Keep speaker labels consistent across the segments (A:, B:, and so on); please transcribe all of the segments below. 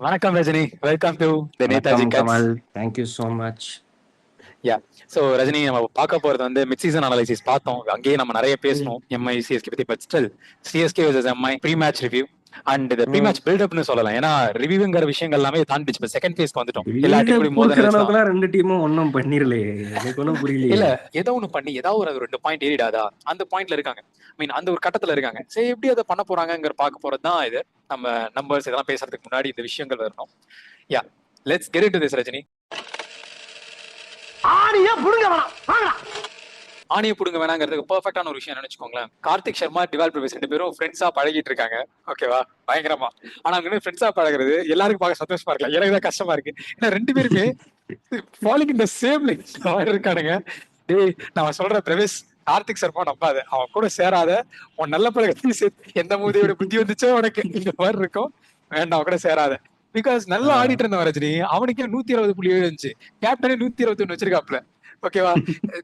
A: வணக்கம் Rajini, welcome to the Netaji
B: வணக்கம்
A: கட்ஸ்.
B: Kamal. Thank you so much.
A: Yeah. So Rajini, நம்ம பார்க்க போறது வந்து மிட் சீசன் அனாலிசிஸ் பார்த்தோம். அங்கேயே நம்ம நிறைய பேசணும் எம்ஐ சிஎஸ்கே பத்தி. But still CSK versus MI pre match review and இந்த ப்ரீ மேட்ச் பில்டப்னு சொல்லலாம். ஏன்னா ரிவ்யூங்கிற விஷயங்கள் எல்லாமே தாண்டிச்சு. இப்போ செகண்ட் ஃபேஸ்க்கு வந்துட்டோம். எல்லா டீம்
B: பில்டப்
A: கூட மோதல்
B: கொடுக்குற
A: வச்சுதான்.
B: அளவுக்குலாம் ரெண்டு டீமும் ஒன்றும் பண்ணிரலையே, எனக்கு ஒன்றும் புரியலையே.
A: இல்ல, ஏதோ ஒண்ணு பண்ணி ஏதாவது ஒரு 2 பாயிண்ட் ஏறிடாதா அந்த பாயிண்ட்ல இருக்காங்க. ஐ மீன் அந்த ஒரு கட்டத்துல இருக்காங்க. சரி, எப்படி அதை பண்ண போறாங்கிற பார்க்க போறது தான் இது. நம்ம நம்பர்ஸ் இதெல்லாம் பேசுறதுக்கு முன்னாடி இந்த விஷயங்கள் வரணும். Yeah, let's get into this Rajini. ஆணியை புடுங்க வேணாங்கிறதுக்கு பெர்ஃபெக்டான ஒரு விஷயம் நினைச்சுக்கோங்களேன். கார்த்திக் சர்மா, டிவால் பிரவேஸ் 2 பேரும் ஃப்ரெண்ட்ஸா பழகிட்டு இருக்காங்க. ஓகேவா, பயங்கரமா. ஆனா அவங்க ஃப்ரெண்ட்ஸா பழகிறது எல்லாருக்கும் பார்க்க சந்தோஷமா இருக்கலாம், எனக்கு தான் கஷ்டமா இருக்கு. ஏன்னா 2 பேருமே falling in the same line இருக்கானுங்க. டேய், நான் சொல்ற பிரவேஸ், கார்த்திக் சர்மா நம்பாத, அவன் கூட சேராத, உன் நல்ல பழக்கத்தையும் சேர்த்து எந்த மூதியோட புத்தி வந்துச்சோ உனக்கு இந்த மாதிரி இருக்கும், வேண்டாம் அவன் கூட சேராத. பிகாஸ் நல்லா ஆடிட்டு இருந்தவன் ரஜினி, அவனுக்கே 120.7 இருந்துச்சு. கேப்டனே 121 வச்சிருக்காப்ல. ஓகேவா,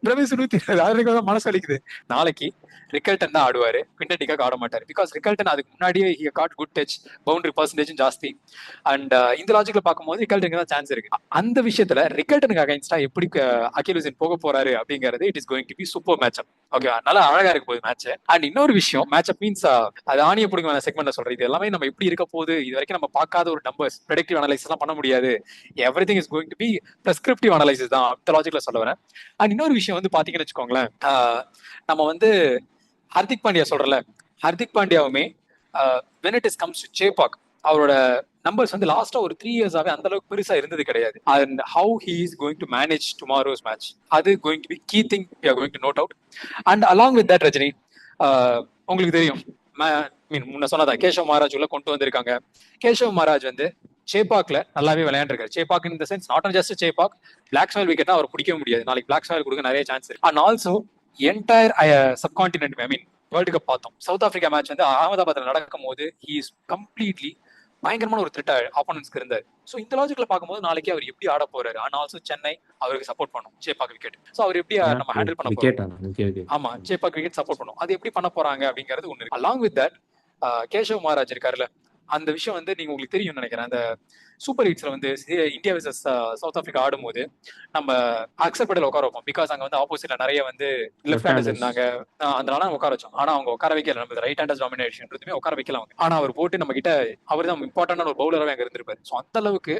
A: பிரவேஸ் 120. அதுக்கு மனசு வலிக்குது. நாளைக்கு ரிக்கல்டன் தான் ஆடுவாரு, குவிண்டன் டிகாக் ஆட மாட்டாரு. பிகாஸ் ரிக்கல்டன் அதுக்கு முன்னாடியே he got good touch, boundary பர்சன்டேஜும் ஜாஸ்தி. அண்ட் இந்த லாஜிக்ல பார்க்கும்போது ரிக்கல்டனுக்கு தான் சான்ஸ் இருக்கு. அந்த விஷயத்துல ரிக்கல்டனுக்கு அகைன்ஸ்டா எப்படி அகில் போக போறாரு அப்படிங்கிறது it is going to be super match up. ஓகேவா, நல்லா அழகா இருக்க போகுது மேட்ச். அண்ட் இன்னொரு விஷயம், மேட்ச் அப் மீன்ஸ் அது ஆணிய பிடிக்கும் செக்மெண்ட்ல சொல்றது. இது எல்லாமே நம்ம எப்படி இருக்க போகுது, இது வரைக்கும் நம்ம பார்க்காத ஒரு நம்பர்ஸ், ப்ரெடிக்டிவ் அனலைசிஸ் எல்லாம் பண்ண முடியாது. Everything is going to be prescriptive analysis தான், அந்த லாஜிக்ல சொல்ல வரேன். அண்ட் இன்னொரு விஷயம் வந்து பாத்தீங்கன்னு வச்சுக்கோங்களேன், நம்ம வந்து ஹர்திக் பாண்டியா சொல்றல, Hardik பாண்டியாவுமே when it is comes to Chepauk, அவரோட நம்பர்ஸ் வந்து லாஸ்டா ஒரு 3 இயர்ஸாவே அந்த அளவுக்கு பெருசா இருந்தது கிடையாது. And how he is going to manage tomorrow's match, அது going to be key thing we are going to note out. And along with that Rajini, உங்களுக்கு தெரியும், முன்ன சொன்னதா கேஷவ் மகாராஜ் உள்ள கொண்டு வந்திருக்காங்க. கேஷவ் மகாராஜ் வந்து சேபாக்ல நல்லாவே விளையாண்டுருக்காரு. Chepauk in the sense not just Chepauk, black soil wicket அவர் பிடிக்க முடியாது. நாளைக்கு பிளாக் சாயில் கொடுக்க நிறைய சான்ஸ் இருக்கு. And also entire subcontinent, I mean World Cup பார்த்தோம். சவுத் ஆப்பிரிக்கா மேட்ச் வந்து அகமதாபாத்ல நடக்கும் போது ஹி இஸ் கம்ப்ளீட்லி பயங்கரமான ஒரு த்ரெட் ஆப்போனன்ஸ்க்கு இருந்தார். ஸோ இந்த லாஜிக்ல பார்க்கும்போது நாளைக்கு அவர் எப்படி ஆட போறாரு. அண்ட் ஆல்சோ சென்னை அவருக்கு சப்போர்ட் பண்ணும் சேபாக் விக்கெட். ஸோ அவர் எப்படி நம்ம ஹேண்டில் பண்ண போறோம். ஆமா, சேபாக் விக்கெட் சப்போர்ட் பண்ணும். அது எப்படி பண்ண போறாங்க அப்படிங்கிறது ஒண்ணு இருக்கு. Along with that Keshav Maharaj இருக்காருல்ல, அந்த விஷயம் வந்து நீங்க உங்களுக்கு தெரியும் நினைக்கிறேன். அந்த சூப்பர் ஹிட்ஸ்ல வந்து இந்தியா வர்சஸ் சவுத் ஆப்பிரிக்கா ஆடும்போது நம்ம அக்சர் பட்டேல் உட்கார வைப்போம். பிகாஸ் அங்க வந்து ஆப்போசிட்ல நிறைய வந்து லெஃப்ட் ஹேண்டர்ஸ் இருந்தாங்க. அதனால உட்கார வச்சோம். ஆனா அவங்க உட்கார வைக்கல. நம்ம ரைட் ஹேண்டர்ஸ் டாமினேஷன் உட்கார வைக்கல அவங்க. ஆனா அவர் போட்டு நம்ம கிட்ட அவர் தான் இம்பார்ட்டன்டான ஒரு பவுலராகவே அங்க இருந்திருப்பாரு. ஸோ அந்த அளவுக்கு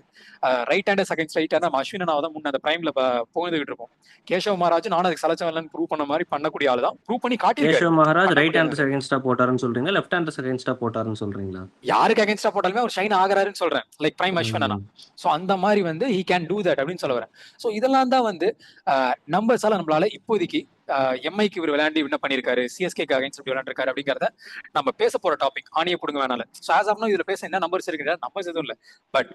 A: right handers against right hander நம்ம அஸ்வினாவை தான் முன்ன அந்த பிரைம்ல புகுந்துகிட்டு இருப்போம். கேஷவ் மகாராஜ் நானும் அதுக்கு சலச்சவன் ப்ரூவ் பண்ண மாதிரி பண்ணக்கூடிய ஆளு தான். ப்ரூவ் பண்ணி காட்டியிருக்காரு.
B: கேஷவ் மகாராஜ் ரைட் ஹேண்டர்ஸ் அகைன்ஸ்டா போட்டாருன்னு சொல்றீங்க, லெஃப்ட் ஹேண்டர்ஸ் அகைன்ஸ்டா போட்டாருன்னு சொல்றீங்களா?
A: யாருக்கு அகைன்ஸ்டா போட்டாலுமே அவர் ஷைன் ஆகிறாருன்னு சொல்றேன். Like prime அஸ்வினா. சோ அந்த மாதிரி வந்து ஹி கேன் டூ தட் அப்படின்னு சொல்ல வரேன். சோ இதெல்லாம் தான் வந்து நம்பர்ஸால நம்மளால இப்போதைக்கு எம்ஐக்கு இவர் விளையாண்டு என்ன பண்ணிருக்காரு, சிஎஸ்கேக்கு அகைன்ஸ்ட் விளையாண்டுருக்காரு அப்படிங்கறத நம்ம பேச போற டாபிக். ஆணியை புடுங்க வேணால. சோ ஆஸ் ஆஃப் நோ இதுல பேச என்ன நம்பர்ஸ் இருக்கு, நம்பர்ஸ் எதுவும் இல்ல, but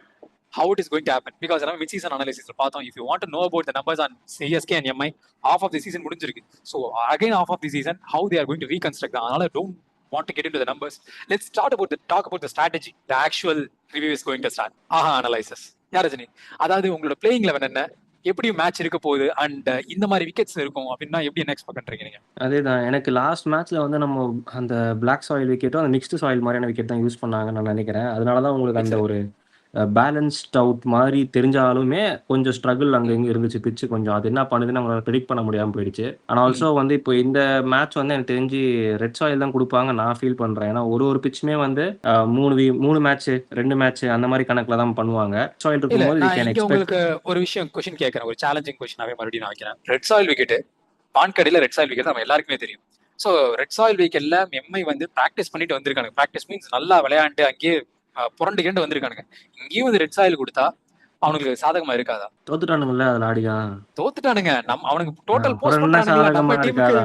A: how it is going to happen, because நம்ம mid season analysis பார்த்தோம். if you want to know about the numbers on CSK and MI, half of the season முடிஞ்சிருக்கு. so again half of the season how they are going to reconstruct that. அதனால don't want to get into the numbers. Let's talk about the strategy. The actual review is going to start. Analysis. யார் ரஜினி, அதாவது உங்களோட playing eleven என்ன, எப்படி match இருக்க போகுது, and இந்த மாதிரி விக்கெட்ஸ் இருக்கும் அப்படின்னா எப்படி என்ன எக்ஸ்பெக்ட் பண்றீங்க நீங்க?
B: அதேதான், எனக்கு லாஸ்ட் மேட்ச்ல வந்து நம்ம அந்த பிளாக் சாயில் விக்கெட்டும் அந்த மிக்ஸ்டு சாயில் மாதிரியான விக்கெட் தான் யூஸ் பண்ணாங்கன்னு நான் நினைக்கிறேன். அதனாலதான் உங்களுக்கு அந்த ஒரு பேலன்ஸ்ட் அவுட் மாதிரி தெரிஞ்சாலுமே கொஞ்சம் ஸ்ட்ரகிள் அங்கே இங்கே இருந்துச்சு பிச்சு. கொஞ்சம் அது என்ன பண்ணுதுன்னு நம்மளால ப்ரெடிக்ட் பண்ண முடியாமல் போயிடுச்சு. அண்ட் ஆல்சோ வந்து இப்போ இந்த மேட்ச் வந்து எனக்கு தெரிஞ்சு ரெட் சாயில் தான் கொடுப்பாங்க நான் ஃபீல் பண்ணுறேன். ஏன்னா ஒரு பிச்சுமே வந்து 3 மேட்ச் 2 மேட்ச் அந்த மாதிரி கணக்கில் தான் பண்ணுவாங்க. சாயில் இருக்கும்போது
A: உங்களுக்கு ஒரு விஷயம் கொஸ்டின் கேட்கறேன், ஒரு சேலஞ்சிங் கொஸ்டினாவே மறுபடியும் நான் வைக்கிறேன். ரெட் சாயில் விக்கெட் பான்கடையில ரெட் சாயில் விக்கெட் நம்ம எல்லாருக்குமே தெரியும். ஸோ ரெட் சாயில் விக்கெட்ல எம்ஐ வந்து ப்ராக்டிஸ் பண்ணிட்டு வந்திருக்காங்க. ப்ராக்டிஸ் மீன்ஸ் நல்லா விளையாண்டு அங்கேயே புரண்டு வந்திருக்கானுங்க. இங்கேயும் வந்து ரெட் சாயில் கொடுத்தா அவனுக்கு சாதகமா இருக்காதா?
B: தோத்துட்டானுங்கல்ல அதுல ஆடியா
A: தோத்துட்டானுங்க. அவனுக்கு டோட்டல்
B: சாதகமா இருக்காதா?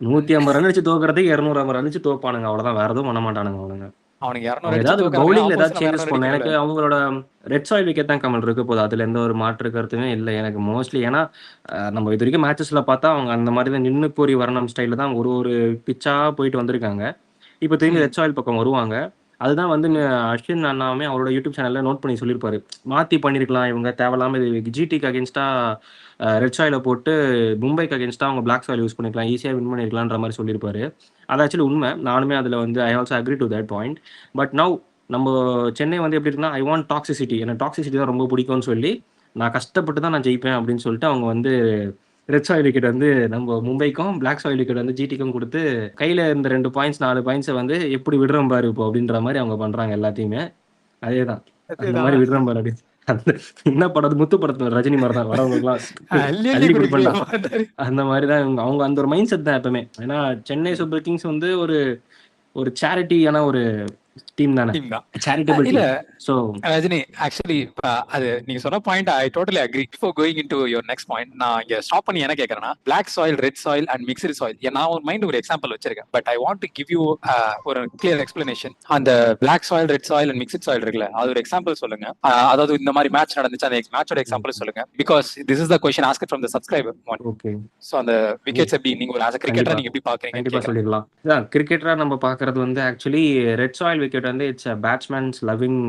B: 150 ரன் அடிச்சு தோக்குறதுக்கு 250 ரன் அடிச்சு தோப்பானுங்க, அவ்வளவுதான். வேற எதுவும் பண்ண மாட்டானுங்க அவனுங்க. ஏதாவது பவுலிங்ல ஏதாவது சேஞ்சஸ் பண்ண. எனக்கு அவங்களோட ரெட் சாயில் விக்கெட் தான் கமல் இருக்கு போது, அதுல எந்த ஒரு மாற்று கருத்துமே இல்லை எனக்கு மோஸ்ட்லி. ஏன்னா நம்ம இது வரைக்கும் மேட்சஸ்ல பார்த்தா அவங்க அந்த மாதிரி தான் நின்று போரி வரணம் ஸ்டைல தான் ஒரு பிச்சா போயிட்டு வந்திருக்காங்க. இப்போ திரும்பி ரெட் சாயில் பக்கம் வருவாங்க. அதுதான் வந்து அஸ்வின் அண்ணாவுமே அவரோட யூடியூப் சேனல்ல நோட் பண்ணி சொல்லியிருப்பாரு, மாத்தி பண்ணிருக்கலாம் இவங்க தேவையில்லாம. இது ஜிடிக்கு அகேன்ஸ்டா ரெட் சாயில போட்டு மும்பைக்கு அகேன்ஸ்டா அவங்க பிளாக் சாயில் யூஸ் பண்ணிக்கலாம், ஈஸியா வின் பண்ணிருக்கலான்ற மாதிரி சொல்லியிருப்பாரு. அது ஆக்சுவலி உண்மை. நானுமே அதுல வந்து I also agree to that point. But now நம்ம சென்னை வந்து எப்படி இருக்குன்னா, ஐ வாண்ட் டாக்ஸிசிட்டி. எனக்கு டாக்ஸிசிட்டி தான் ரொம்ப பிடிக்கும்னு சொல்லி, நான் கஷ்டப்பட்டு தான் நான் ஜெயிப்பேன் அப்படின்னு சொல்லிட்டு அவங்க வந்து ரெட் சாயில் விக்கெட் வந்து நம்ம மும்பைக்கும், பிளாக் சாயில் விக்கெட் வந்து ஜிடிக்கும் குடுத்து, கையில இருந்த 2 பாயிண்ட்ஸ் 4 பாயிண்ட்ஸ வந்து எப்படி விடுறோம் பாரு இப்போ அப்படின்ற மாரி அவங்க பண்றாங்க எல்லாத்தையுமே. அதேதான். அந்த மாரி
A: அதேதான்.
B: விடுறோம் பாரு அப்படின்னு. அந்த என்ன படம் முத்து படத்துல ரஜினி மாரி தான் வரவங்களுக்குலாம்
A: அள்ளி அள்ளி
B: அள்ளி
A: குடிக்கிற
B: குடுப்பேன்டா.
A: மாதிரி.
B: அந்த மாரி தான் அவங்க அந்த ஒரு மைண்ட் செட் தான் எப்பவுமே. ஏன்னா சென்னை சூப்பர் கிங்ஸ் வந்து ஒரு ஒரு சேரிட்டியான ஒரு டீம் தானே.
A: டீம் தான்.
B: சேரிட்டபிள்
A: இல்ல
B: டீம். ஸோ
A: ரஜினி, ஆக்சுவலி அது நீங்க சொன்ன point I totally agree. Before going into your next point, நான் இங்க ஸ்டாப் பண்ணி என்ன கேக்குறேன்னா, black soil, red soil and mixed soil. நான் ஒரு மைண்ட் ஒரு எக்ஸாம்பிள் வச்சிருக்கேன். But I want to give you ஒரு கிளியர் எக்ஸ்பிளனேஷன். அந்த black soil, red soil and mixed soil இருக்குல்ல, அது ஒரு எக்ஸாம்பிள் சொல்லுங்க. அதாவது இந்த மாதிரி மேட்ச் நடந்துச்சு, அந்த மேட்சோட எக்ஸாம்பிள் சொல்லுங்க. Because this is the question asked from the subscriber.
B: Okay.
A: So அந்த விக்கெட்ஸ் எப்படி நீங்க ஒரு ஆஸ் அ கிரிக்கெட்டரா நீங்க எப்படி பாக்குறீங்க?
B: கண்டிப்பா சொல்லிடலாம். அதான் கிரிக்கெட்டரா நம்ம பார்க்கறது வந்து ஆக்சுவலி ரெட் சாயில் விக்கெட் வந்து it's a batsmen loving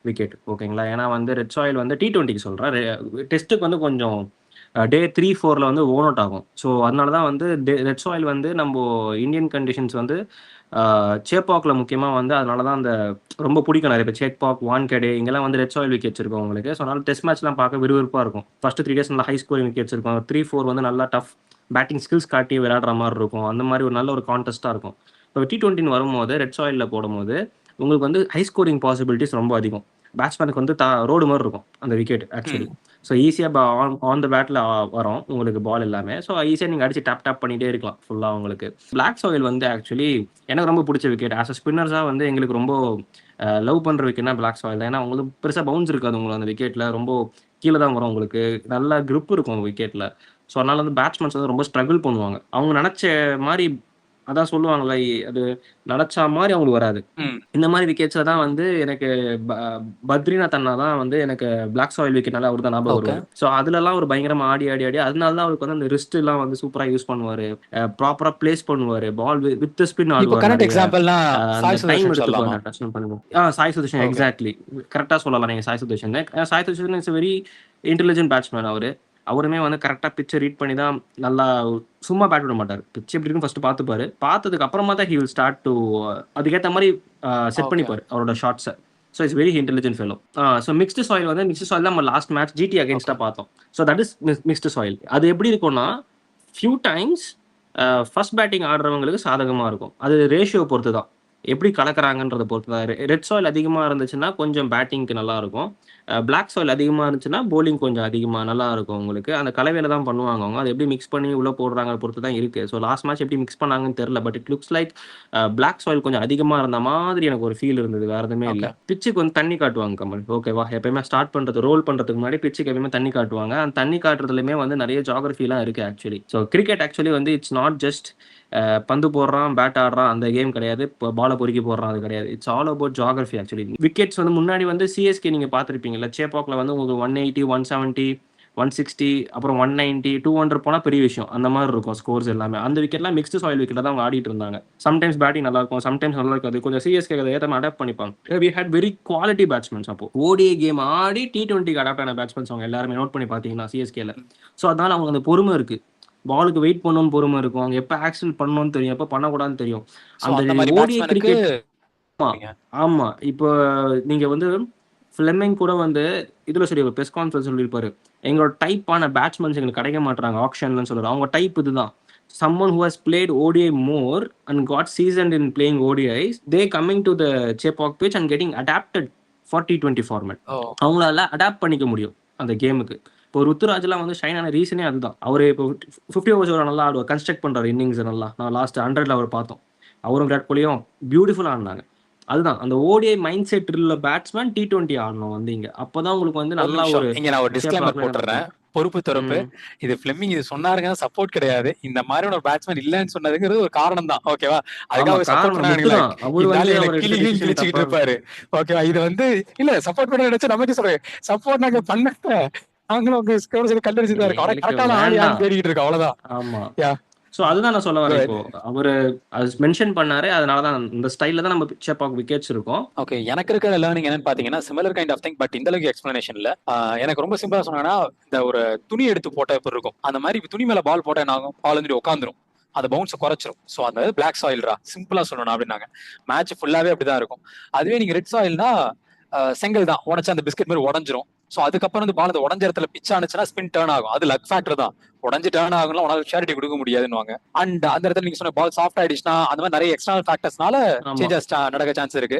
B: wicket. ஓகேங்களா? ஏன்னா வந்து ரெட் சாயில் வந்து T20க்கு சொல்றேன். டெஸ்ட்டுக்கு வந்து கொஞ்சம் டே 3, 4ல வந்து ஓன் அவுட் ஆகும். ஸோ அதனால தான் வந்து ரெட் சாயில் வந்து நம்ம இந்தியன் கண்டிஷன்ஸ் வந்து சேப்பாக்ல முக்கியமா வந்து அதனால தான் அந்த ரொம்ப பிடிக்கும் நிறைய பேர். சேப்பாக், வான்கடே இங்கெல்லாம் வந்து ரெட் சாயில் விக்கெட்ஸ் இருக்கும் உங்களுக்கு. ஸோ அதனால டெஸ்ட் மேட்ச்லாம் பார்க்க விறுவிறுப்பா இருக்கும். ஃபர்ஸ்ட் 3 டேஸ் நல்லா ஹை ஸ்கோரிங் விக்கெட்ஸ் இருக்கும். 3, 4 வந்து நல்லா டஃப் பேட்டிங் ஸ்கில்ஸ் காட்டி விளையாடுற மாதிரி இருக்கும். அந்த மாதிரி ஒரு நல்ல ஒரு கான்டெஸ்ட்டாக இருக்கும். இப்போ T20 வரும்போது ரெட் சாயிலில் போடும்போது உங்களுக்கு வந்து ஹை ஸ்கோரிங் பாசிபிலிட்டிஸ் ரொம்ப அதிகம். பேட்ஸ்மேனுக்கு வந்து ரோடு மாதிரி இருக்கும் அந்த விக்கெட் ஆக்சுவலி. ஸோ ஈஸியாக ஆன் த பேட்டில் வரும் உங்களுக்கு பால் எல்லாமே. ஸோ ஈஸியாக நீங்கள் அடிச்சு டேப் பண்ணிகிட்டே இருக்கலாம் ஃபுல்லாக உங்களுக்கு. பிளாக் சாயில் வந்து ஆக்சுவலி எனக்கு ரொம்ப பிடிச்ச விக்கெட். ஆஸ் அ ஸ்பின்னர்ஸாக வந்து எங்களுக்கு ரொம்ப லவ் பண்ணுற விக்கெட்னா பிளாக் சாயில் தான். ஏன்னா உங்களுக்கு பெருசாக பவுன்ஸ் இருக்காது உங்களுக்கு அந்த விக்கெட்டில். ரொம்ப கீழே தான் வரும் உங்களுக்கு. நல்ல grip இருக்கும் விக்கெட்டில். ஸோ அதனால வந்து பேட்ஸ்மேன்ஸ் வந்து ரொம்ப ஸ்ட்ரகிள் பண்ணுவாங்க. அவங்க நினச்ச மாதிரி அதான் சொல்லுவாங்கல்ல, அது நினச்சா மாதிரி அவங்களுக்கு வராது. இந்த மாதிரி விக்கெட்ஸில் தான் வந்து எனக்கு பத்ரிநாத் அண்ணா தான் வந்து எனக்கு பிளாக் சாயில் விக்கெட்னால அவர் தான் ஞாபகம் வருவார். ஸோ அதுலலாம் ஒரு பயங்கரமாக ஆடி ஆடி ஆடி அதனால தான் அவருக்கு வந்து அந்த ரிஸ்ட் எல்லாம் வந்து சூப்பராக யூஸ் பண்ணுவார். ப்ராப்பராக பிளேஸ் பண்ணுவார். பால் வித் ஸ்பின்
A: இப்போ
B: ஆடுவார்.
A: கரெக்ட்
B: நிறைய
A: எக்ஸாம்பிள்னா
B: அந்த
A: சாய்
B: டைம்
A: சுதர்ஷன் சொல்லலாமா?
B: எடுத்துக்குவாங்க டச் பண்ணுவோம். சாய் சுதர்ஷன்
A: ஓகே.
B: எக்ஸாக்ட்லி கரெக்டாக சொல்லலாம் நீங்கள் Sai Sudharsan. Sai Sudharsan is very intelligent batsman அவர். அவருமே வந்து கரெக்டாக பிச்சை ரீட் பண்ணி தான் நல்லா சும்மா பேட் விட மாட்டார். பிச் எப்படி இருக்குன்னு ஃபர்ஸ்ட் பார்த்துப்பாரு. பார்த்ததுக்கு அப்புறமா தான் ஹி வில் ஸ்டார்ட் டு அதுக்கேற்ற மாதிரி செட்
A: ஓகே.
B: பண்ணிப்பாரு அவரோட ஷாட்ஸை. So it's very intelligent fellow. So mixed soil வந்து மிக்ஸ்டு சாயில் தான் நம்ம லாஸ்ட் மேட்ச் ஜிடி அகேன்ஸ்டாக பார்த்தோம். So that is mixed soil. அது எப்படி இருக்கும்னா ஃபியூ டைம்ஸ் ஃபர்ஸ்ட் பேட்டிங் ஆடுறவங்களுக்கு சாதகமாக இருக்கும். அது ரேஷியோ பொறுத்து தான். எப்படி கலக்குறாங்கன்றத பொறுத்து தான். ரெட் சாயில் அதிகமாக இருந்துச்சுன்னா கொஞ்சம் பேட்டிங்க்கு நல்லா இருக்கும். பிளாக் சாயில் அதிகமாக இருந்துச்சுன்னா போலிங் கொஞ்சம் அதிகமாக நல்லா இருக்கும் உங்களுக்கு. அந்த கலவையில தான் பண்ணுவாங்க அவங்க. அதை எப்படி மிக்ஸ் பண்ணி உள்ள போடுறாங்க பொறுத்து தான் இருக்கு. ஸோ லாஸ்ட் மேட்ச் எப்படி மிக்ஸ் பண்ணாங்கன்னு தெரியல. But it looks like black soil கொஞ்சம் அதிகமாக இருந்த மாதிரி எனக்கு ஒரு ஃபீல் இருந்தது. வேற எதுவுமே இல்லை. பிச்சுக்கு வந்து தண்ணி காட்டுவாங்க கமல். ஓகேவா? எப்பயுமே ஸ்டார்ட் பண்றது ரோல் பண்றதுக்கு முன்னாடி பிச்சுக்கு எப்பயுமே தண்ணி காட்டுவாங்க. அந்த தண்ணி காட்டுறதுலையுமே வந்து நிறைய ஜியோகிரஃபிலாம் இருக்கு ஆக்சுவலி. ஸோ கிரிக்கெட் ஆக்சுவலி வந்து இட்ஸ் நாட் ஜஸ்ட் பந்து போடுறான் பேட் ஆடுறான் அந்த கேம் கிடையாது. இப்போ பாலை பொறுக்கி போடுறான் அது கிடையாது. It's all about geography actually. Wickets வந்து முன்னாடி வந்து சிஎஸ்கே நீங்க பார்த்துருப்பீங்கல்ல, சேப்பாக்ல வந்து உங்களுக்கு 180, 170, 160 அப்புறம் 190, 200 போனா பெரிய விஷயம். அந்த மாதிரி இருக்கும் ஸ்கோர்ஸ் எல்லாமே. அந்த விக்கெட்லாம் மிக்ஸ்டு சாயில் விக்கெட்ல தான் அவங்க ஆடிட்டு இருந்தாங்க. சம்டைம்ஸ் பேட்டிங் நல்லா இருக்கும், சம்டைம்ஸ் நல்லா இருக்காது. கொஞ்சம் சிஎஸ்கே அதை ஏற்ற அடாப்ட் பண்ணிப்பாங்க. We had very quality batsmans. அப்போ ஓடிஐ கேம் ஆடி T20க்கு அடாப்ட் ஆன பேட்ஸ்மேன்ஸ் அவங்க எல்லாருமே நோட் பண்ணி பார்த்தீங்கன்னா சிஎஸ்கேல. ஸோ அதனால அவங்க அந்த பொறுமை இருக்கு. பாலுக்கு வெயிட் பண்ணணும்னு பொறுமை இருக்கும். அவங்க எப்ப ஆக்ஷன் பண்ணணும்னு தெரியும், எப்ப பண்ணக்கூடாதுன்னு தெரியும். அந்த ஓடிஐ கிரிக்கெட். ஆமா. இப்போ நீங்க வந்து ஃபிளெமிங் கூட வந்து இதுல சொல்லி பிரஸ் கான்ஃபரன்ஸ் சொல்லியிருப்பாரு. எங்களோட டைப்பான பேட்ஸ்மேன்ஸ் எங்களுக்கு கிடைக்க மாட்டாங்க ஆக்ஷன்லன்னு சொல்றாரு. அவங்க டைப் இதுதான். Someone who has played ODI more and got seasoned in playing ODIs, they coming to the Chepauk pitch and getting adapted for T20 format. அவங்களால அடாப்ட் பண்ணிக்க முடியும் அந்த கேமுக்கு. இப்போ ருத்துராஜ்லாம் வந்து ஷைன் ஆன ரீசனே அதுதான். அவரு இப்போ 50 ஓவர்ஸ் நல்லா ஆடுவார், கன்ஸ்ட்ரக்ட் பண்றாரு இன்னிங்ஸ் நல்லா. நான் லாஸ்ட் 100ல அவர் பார்த்தோம். அவரும் விராட் கோலியும் பியூட்டிஃபுல்லா ஆடினாங்க. அதுதான் அந்த ஓடிஐ மைண்ட் செட் உள்ள பேட்ஸ்மேன் T20 ஆடணும் வந்து இங்க. அப்பதான் உங்களுக்கு வந்து நல்லா ஒரு
A: இங்க நான் ஒரு டிஸ்க்ளைமர் போட்டுறேன். பொறுப்பு தரப்பு இது ஃபிளெமிங் இது சொன்னாருங்க, சப்போர்ட் கிடையாது. இந்த மாதிரி ஒரு பேட்ஸ்மேன் இல்லன்னு சொன்னதுங்கிறது ஒரு காரணம் தான். ஓகேவா? அதுக்காக சப்போர்ட் பண்ணாங்களே. கிழிச்சிட்டு இருப்பாரு. ஓகேவா? இது வந்து இல்ல சப்போர்ட் பண்ண நினைச்சு நமக்கு சொல்றேன். சப்போர்ட் நாங்க பண்ணல. நாங்களும் உங்க ஸ்கோர் சொல்லி கல்லடிச்சு தான் இருக்கோம். கரெக்டான ஆள் யாரும் தேடிட்டு இருக்கோம். அவ்வளவுதான்.
B: ஆமா. ஸோ அதுதான் நான் சொல்ல வரேன். இப்போ அவரு அது மென்ஷன் பண்ணாரு. அதனால தான் இந்த ஸ்டைல்ல தான் நம்ம சேப்பாக் விக்கெட்ஸ் இருக்கும்.
A: ஓகே. எனக்கு இருக்கிற லேர்னிங் என்னன்னு பாத்தீங்கன்னா similar kind of thing. But இந்த அளவுக்கு எக்ஸ்பிளனேஷன் இல்ல. எனக்கு ரொம்ப சிம்பிளா சொன்னா இந்த ஒரு துணி எடுத்து போட்ட எப்படி இருக்கும் அந்த மாதிரி துணி மேல பால் போட்டா என்ன ஆகும்? பால் வந்து உட்காந்துரும். அந்த பவுன்ஸை குறைச்சிரும். ஸோ அந்த பிளாக் சாயில்ரா சிம்பிளா சொல்லணும் அப்படின்னாங்க. மேட்ச் ஃபுல்லாவே அப்படிதான் இருக்கும். அதுவே நீங்க ரெட் சாயில்னா செங்கல் தான் உடச்சு அந்த பிஸ்கெட் மாதிரி உடஞ்சிரும். ஸோ அதுக்கப்புறம் வந்து பால் அந்த உடஞ்ச இடத்துல பிச் ஆனிச்சுன்னா ஸ்பின் டேர்ன் ஆகும். அது லக் ஃபேக்டர் தான். உடஞ்சு டேர்ன் ஆகும்னா உனால ஷேரிட்டி கொடுக்க முடியாதுன்னு. அண்ட் அந்த இடத்துல நீங்க சொன்ன பால் சாஃப்ட் ஆயிடுச்சுன்னா அந்த மாதிரி நிறைய எக்ஸ்டர்னல் ஃபேக்டர்ஸ்னால சேஞ்சஸ் நடக்க சான்ஸ் இருக்கு.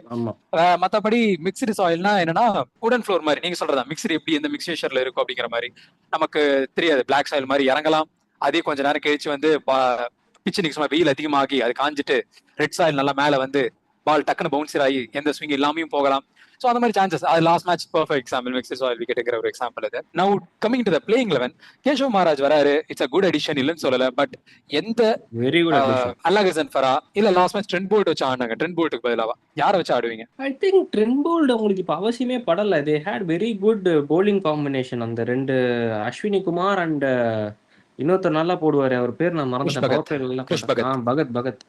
A: மத்தபடி மிக்ஸ்டு சாயில்னா என்னன்னா உடன் ஃப்ளோர் மாதிரி நீங்க சொல்றதா மிக்ஸ்டு எப்படி எந்த மிக்சேஷர்ல இருக்கும் அப்படிங்கிற மாதிரி நமக்கு தெரியாது. பிளாக் சாயில் மாதிரி இறங்கலாம், அதே கொஞ்ச நேரம் கழிச்சு வந்து பிச்சு நீங்க சொன்ன வெயில் அதிகமாகி அது காஞ்சிட்டு ரெட் சாயில் நல்லா மேல வந்து பால் டக்குன்னு பவுன்சர் ஆகி எந்த ஸ்விங் இல்லாமையும் போகலாம். சோ அந்த மாதிரி சான்சஸ். அது last match perfect example mixed soil விக்கெட்ங்கிற ஒரு எக்ஸாம்பிள் இது. Now coming to the playing 11, Keshav Maharaj வராரு. இட்ஸ் a குட் அடிஷன் இல்லன்னு சொல்லல. பட் எந்த
B: வெரி குட் அடிஷன்
A: அல்லாகசன் ஃபரா இல்ல லாஸ்ட் மேட்ச் ட்ரெண்ட் போல்ட் வச்சு ஆடுனாங்க. ட்ரெண்ட் போல்ட்டுக்கு பதிலாக யாரை வச்சு ஆடுவீங்க?
B: ஐ திங்க் ட்ரெண்ட் போல்ட் உங்களுக்கு இப்ப அவசியமே படல. They had very good bowling combination. அந்த ரெண்டு அஸ்வினி குமார் அண்ட் இன்னொருத்தர் நல்லா போடுவாரு, அவர் பேர் நான் மறந்துட்டேன்.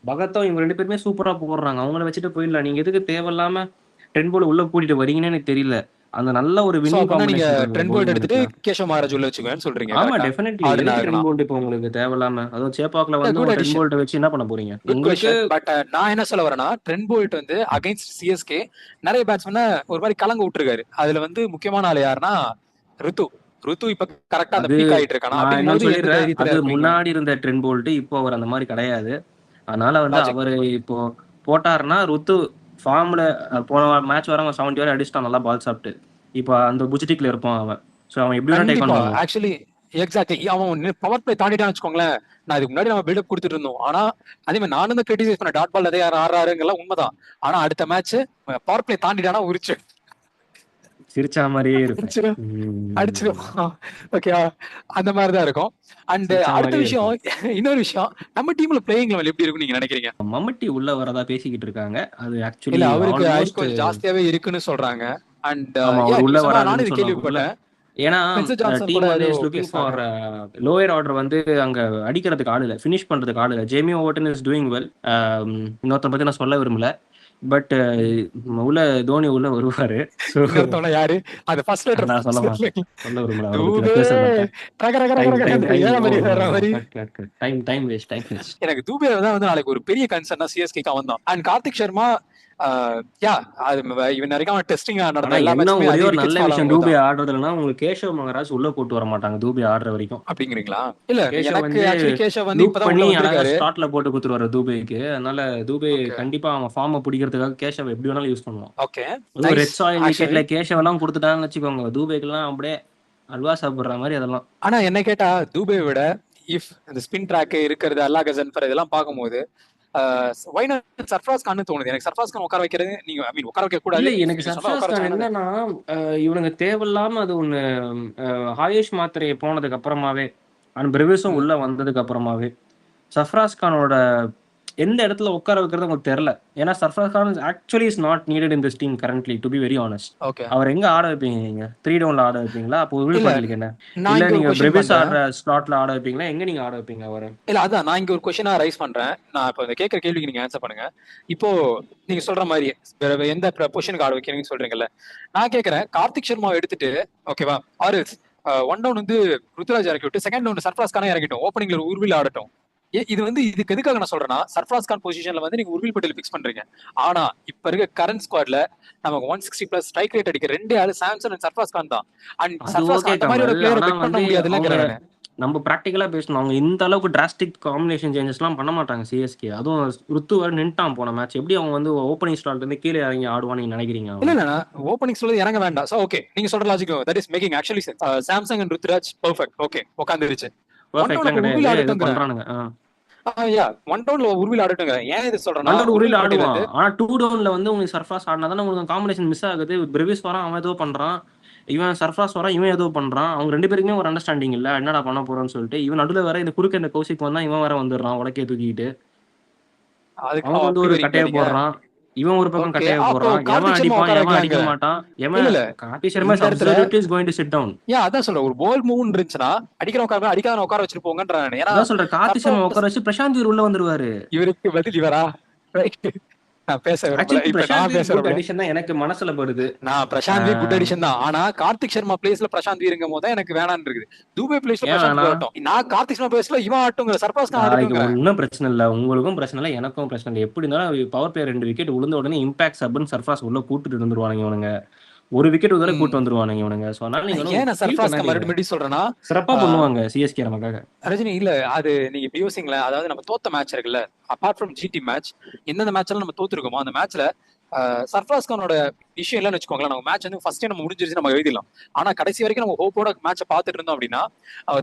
B: பகத்தும் இவங்க ரெண்டு பேருமே சூப்பரா போடுறாங்க. அவங்கள வச்சுட்டு போயிடலாம். நீங்க எதுக்கு தேவையில்லாம ட்ரெண்ட் போல்ட் உள்ள கூட்டிட்டு வரீங்கன்னு எனக்கு தெரியல. அந்த நல்ல ஒரு வின்னிங் காம்பினேஷன்
A: ட்ரெண்ட் போல்ட் எடுத்துட்டு கேஷவ் மகாராஜ் உள்ள வச்சுக்கோன்னு சொல்றீங்க.
B: ஆமா டெஃபினெட்லி. ட்ரெண்ட் போல்ட் இப்போ உங்களுக்கு தேவையில்லாம அதுவும் சேப்பாக்ல வந்து ட்ரெண்ட் போல்ட் வச்சு என்ன பண்ண போறீங்க உங்களுக்கு?
A: பட் நான் என்ன சொல்ல வரேன்னா ட்ரெண்ட் போல்ட் வந்து அகைன்ஸ்ட் சிஎஸ்கே நிறைய பேட்ஸ்மேனை ஒரு மாதிரி கலங்க விட்டுருக்காரு. அதுல வந்து முக்கியமான ஆள் யாருன்னா ருத்து இப்ப கரெக்டா அந்த பீக் ஆயிட்டு இருக்கானா?
B: அது முன்னாடி இருந்த ட்ரெண்ட் போல்ட், இப்போ அவர் அந்த மாதிரி கிடையாது. அதனால வந்து அவரு இப்போ போட்டாருன்னா ருத்து ஃபார்ம்ல போன மேட்ச் வர 70 வரை அடிச்சிட்டான் நல்லா பால் சாப்பிட்டு. இப்போ அந்த புஜிட்டிக்ல இருப்பான் அவன். சோ அவன் எப்படி டேக் பண்ணுவான்
A: ஆக்சுவலி. எக்ஸாக்ட்லி. அவன் பவர் பிளே தாண்டிட்டான்னு வச்சுக்கோங்களேன். நான் இதுக்கு முன்னாடி நம்ம பில்டப் கொடுத்துட்டு இருந்தோம். ஆனா அதே மாதிரி நானும் தான் கிரிட்டிசைஸ் பண்ண டாட் பால் அதே ஆறாருங்கெல்லாம் உண்மைதான். ஆனா அடுத்த மேட்ச் பவர் பிளே தாண்டிட்டானா உரிச்சு
B: சிரிச்சா மாதிரியே
A: அடிச்சிடும். ஓகேவா? அந்த மாதிரிதான் இருக்கும். அண்ட் அடுத்த விஷயம், இன்னொரு விஷயம், நம்ம டீம்ல பிளேயிங் லெவல் எப்படி இருக்கும் நீங்க நினைக்கிறீங்க?
B: மம்மட்டி உள்ள வரதா பேசிக்கிட்டு இருக்காங்க. அது ஆக்சுவலி
A: அவருக்கு கொஞ்சம் ஜாஸ்தியாவே இருக்குன்னு சொல்றாங்க. அண்ட்
B: உள்ள வர
A: நானும் கேள்விப்பட்டேன்.
B: ஏன்னா டீம் வந்து லுக்கிங் ஃபார் லோயர் ஆர்டர் வந்து அங்க அடிக்கிறதுக்கு ஆள் இல்ல, ஃபினிஷ் பண்றதுக்கு ஆள் இல்ல. Jamie Overton is doing well. இன்னொருத்தன் பத்தி நான் சொல்ல விரும்பல. பட் உள்ள தோனி உள்ள வருவாரு.
A: யாரு அது ஃபர்ஸ்ட் லெட்டர்
B: நான் சொல்ல விரும்பல.
A: எனக்கு தூபே தான் வந்து நாளைக்கு ஒரு பெரிய கன்சர்னா சிஎஸ்கேக்கு அவன் தான். அண்ட் கார்த்திக் சர்மா இவன் வரைக்கும் டெஸ்டிங் நடந்த எல்லா மேட்சுமே
B: ஒரே ஒரு நல்ல விஷயம் தூபே ஆடுறதுலனா உங்களுக்கு கேஷவ் மகாராஜ் உள்ள போட்டு வர மாட்டாங்க தூபே ஆடுற வரைக்கும்.
A: அப்படிங்கிறீங்களா? இல்ல எனக்கு ஆக்சுவலி கேஷவ் வந்து இப்பதான் உள்ள வந்திருக்காரு.
B: ஸ்டார்ட்ல போட்டு குடுத்துறாரு தூபேக்கு. அதனால தூபே கண்டிப்பா அவன் ஃபார்மை பிடிக்கிறதுக்காக கேஷவ் எப்படி வேணாலும் யூஸ் பண்ணுவான்.
A: ஓகே.
B: ரெட் சாயில் விக்கெட்ல கேஷவ் எல்லாம் கொடுத்துட்டான்னு வச்சுக்கோங்க, தூபேக்கெல்லாம் அப்படியே அல்வா சாப்பிடுற மாதிரி அதெல்லாம்.
A: ஆனா என்ன கேட்டா தூபே விட இஃப் இந்த ஸ்பின் ட்ராக் இருக்கிறது அல்லாகசன் இதெல்லாம் பார்க்கும்போது சர்ஃப்ராஸ் கான் தோணுது எனக்கு. சர்ஃப்ராஸ் கான் உட்கார வைக்கிறது நீங்க ஐ மீன் உட்கார வைக்க கூடாது.
B: எனக்கு சர்ஃப்ராஸ் கான் என்னன்னா இவனுங்க தேவையில்லாம அது ஒண்ணு ஆயுஷ் மாத்திரை போனதுக்கு அப்புறமாவே அண்ட் பிரெவிஸும் உள்ள வந்ததுக்கு அப்புறமாவே சர்ஃப்ராஸ் கானோட எந்த இடத்துல உட்கார வைக்கிறது உங்களுக்கு தெரியல. ஏன்னா Sarfaraz Khan actually is not needed in this team currently, to be very honest. அவர் எங்க ஆட வைப்பீங்க நீங்க? 3 டவுன்ல ஆட வைப்பீங்களா? அப்போ உருள் பாட்டிலுக்கு என்ன? இல்ல நீங்க பிரெவிஸ் ஆடுற ஸ்லாட்ல ஆட வைப்பீங்களா? எங்க நீங்க ஆட வைப்பீங்க அவரை?
A: இல்ல அதான் நான் இங்க ஒரு क्वेश्चन ரைஸ் பண்றேன். நான் இப்ப இந்த கேக்குற கேள்விக்கு நீங்க ஆன்சர் பண்ணுங்க. இப்போ நீங்க சொல்ற மாதிரி எந்த பொசிஷனுக்கு ஆட வைக்கிறீங்கன்னு சொல்றீங்கல்ல, நான் கேக்குறேன் கார்த்திக் சர்மாவை எடுத்துட்டு ஓகேவா ஆர் ஒன் டவுன் வந்து ருத்ராஜ் இறக்கி விட்டு செகண்ட் டவுன் சர்ஃப்ராஸ் கானே இறக்கிட்டோம், ஓப்பனிங்ல ஒரு உருவில் ஆடட்டும். இது வந்து இதுக்கு எதுக்காக நான் சொல்றேன்னா சர்ஃப்ராஸ் கான் பொசிஷன்ல வந்து நீங்க உர்வில் பட்டேல் பிக்ஸ் பண்றீங்க. ஆனா இப்ப இருக்க கரண்ட் ஸ்குவாட்ல நமக்கு 160+ ஸ்ட்ரைக் ரேட் அடிக்க ரெண்டே ஆளு சாம்சன் அண்ட் சர்ஃப்ராஸ் கான் தான். அண்ட் சர்ஃப்ராஸ் கான் அந்த மாதிரி ஒரு பிளேயரை பிக் பண்ண முடியாதுல்ல.
B: நம்ம பிராக்டிகலா பேசணும். அவங்க இந்த அளவுக்கு டிராஸ்டிக் காம்பினேஷன் சேஞ்சஸ் எல்லாம் பண்ண மாட்டாங்க சிஎஸ்கே. அதுவும் ருத்து வர நின்ட்டான் போன மேட்ச். எப்படி அவங்க வந்து ஓப்பனிங் ஸ்லாட்ல இருந்து கீழே இறங்கி ஆடுவான்னு நீங்க நினைக்கிறீங்க?
A: இல்ல ஓப்பனிங் ஸ்லாட்ல இறங்க வேண்டாம். சோ ஓகே நீங்க சொல்ற logic that is making actually Samson and Ruturaj perfect. Okay உட்கார்ந்துருச்சு.
B: பெர்ஃபெக்ட்டா கிடையாது பண்றானுங்க.
A: ஒன் டவுன்ல உருவில் ஆடட்டுங்க. ஏன் இது சொல்றேன்னா
B: உருவில் ஆடுவான். ஆனா 2 டவுன்ல வந்து உங்களுக்கு சர்ஃப்ராஸ் ஆடினாதான் உங்களுக்கு காம்பினேஷன் மிஸ் ஆகுது. பிரெவிஸ் வரான், அவன் ஏதோ பண்றான். இவன் சர்ஃப்ராஸ் வரான், இவன் ஏதோ பண்றான். அவங்க ரெண்டு பேருக்குமே ஒரு அண்டர்ஸ்டாண்டிங் இல்ல என்னடா பண்ண போறோம்னு சொல்லிட்டு. இவன் நடுவில் வர இந்த குறுக்க இந்த கௌசிக் வந்தா இவன் வர வந்துடுறான் உடக்கே தூக்கிட்டு. அவன் வந்து ஒரு கட்டையை போடுறான், இவன் ஒரு பக்கம் கட்டையை போடுறான். எவன் அடிப்பான் எவன் அடிக்க மாட்டான். Karthik Sharma is going to sit down.
A: அதான் சொல்றேன் ஒரு பால் மூவ் இருந்துச்சுன்னா அடிக்கிறவங்க அடிக்காதவங்க உட்கார வச்சிட்டு போங்கன்றானே.
B: அதான் சொல்றேன் கார்த்திக் சர்மா உட்கார வச்சு பிரசாந்த் உள்ள வந்துருவாரு.
A: இவருக்கு பதில் இவரா? நான் பேச விரும்பல.
B: ஆக்சுவலி
A: இப்ப
B: பிரசாந்த்
A: நான்
B: வீர்
A: பேச
B: குட்
A: விரும்பல.
B: அடிஷன் தான் எனக்கு மனசுல படுது.
A: நான் பிரசாந்த் வீர் குட் அடிஷன் தான். ஆனா கார்த்திக் சர்மா பிளேஸ்ல பிரசாந்த் வீருங்கும் போது எனக்கு வேணான்னு இருக்குது. தூபே பிளேஸ்ல
B: ஏன்
A: பிரசாந்த் வீர்
B: வேணாம்?
A: ஆகட்டும். நான் கார்த்திக் சர்மா பிளேஸ்ல இவன் ஆகட்டுங்கிற, சர்ஃப்ராஸ் கான்
B: நாளைக்கு
A: ஆகட்டுங்கிற.
B: ஒன்றும் பிரச்சனை இல்லை, உங்களுக்கும் பிரச்சனை இல்லை, எனக்கும் பிரச்சனை இல்லை. எப்படி இருந்தாலும் பவர் பிளே 2 விக்கெட் விழுந்த உடனே இம்பாக்ட் சப்னு சர்ஃப்ராஸ் உள்ள கூட்டிட்டு இருந்துருவானுங்க இவனுங்க. ஒரு விக்கெட் உதர
A: ம்.
B: கூட்டு வந்துருவானுங்க இவனுங்க. ஸோ அதனால நீங்க
A: ஏன் நான்
B: ஃபீல்
A: சர்ஃப்ராஸ் கான்
B: பண்ணாதீங்க.
A: மறுபடியும் சொல்றேன்னா,
B: சிறப்பா பண்ணுவாங்க சிஎஸ்கே நமக்காக.
A: ரஜினி இல்ல அது நீங்க இப்படி யோசிங்களேன். அதாவது நம்ம தோத்த மேட்ச் இருக்குல்ல, அபார்ட் ஃப்ரம் ஜிடி மேட்ச், எந்தெந்த மேட்ச்ல நம்ம தோத்துருக்கோமோ அந்த மேட்ச்ல சர்ஃப்ராஸ் கானோட விஷயம் இல்லைன்னு வச்சுக்கோங்களேன். நம்ம மேட்ச் வந்து ஃபர்ஸ்டே நம்ம முடிஞ்சிருச்சு, நம்ம எழுதிடலாம். ஆனா கடைசி வரைக்கும் நம்ம ஹோப்போட மேட்சை பார்த்துட்டு இருந்தோம் அப்படின்னா,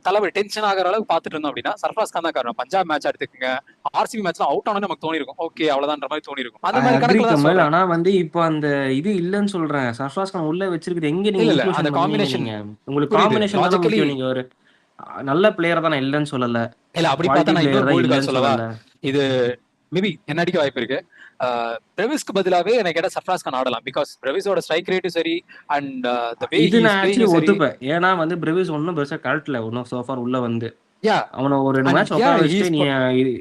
A: தலைவர் டென்ஷன் ஆகிற அளவுக்கு பார்த்துட்டு இருந்தோம் அப்படின்னா சர்ஃப்ராஸ் கான் தான் காரணம். பஞ்சாப் மேட்ச் எடுத்துக்கங்க, ஆர்சிபி மேட்ச்ல அவுட் ஆனோன்னு நமக்கு தோணி இருக்கும், ஓகே அவ்வளவுதான்ற மாதிரி தோணி இருக்கும். அந்த மாதிரி கணக்குல தான் சொல்றேன்.
B: ஆனா வந்து இப்போ அந்த இது இல்லன்னு சொல்றேன். சர்ஃப்ராஸ் கான் உள்ள வச்சிருக்குது எங்க நீங்க
A: இல்ல
B: இன்க்ளூஷன்
A: அந்த
B: பண்ணீங்க?
A: காம்பினேஷன்
B: நீங்க உங்களுக்கு
A: புரியுது.
B: காம்பினேஷன் தான்
A: லாஜிக்கலி
B: முக்கியம். நீங்க ஒரு நல்ல பிளேயர் தான், நான் இல்லன்னு சொல்லல.
A: இல்ல அப்படி
B: குவாலிட்டி
A: பார்த்தா நான்
B: பிளேயர்
A: இன்னொரு
B: தான்
A: போல்டு கால்
B: இல்லன்னு
A: சொல்லவா?
B: சொல்லல.
A: இது மேபி என்ன அடிக்க வாய்ப்பு இருக்கு. பிரவிஸ்க்கு பதிலாவே எனக்கு கேட்ட சர்ஃப்ராஸ் கான் ஆடலாம். பிகாஸ் பிரவிஸோட ஸ்ட்ரைக் ரேட்டும் சரி அண்ட் த வே
B: இது
A: ஹி இஸ்
B: நான் ஆக்சுவலி
A: பிளேயிங் சரி.
B: ஒத்துப்பேன். ஏன்னா வந்து பிரவிஸ் ஒன்றும் பெருசா கழட்டல, ஒன்றும் சோஃபார் உள்ள வந்து
A: யா
B: அவனை ஒரு 2
A: அண்ட்
B: மேட்ச்
A: யா
B: உட்கார
A: ஹி
B: வச்சுட்டு
A: இஸ்
B: நீ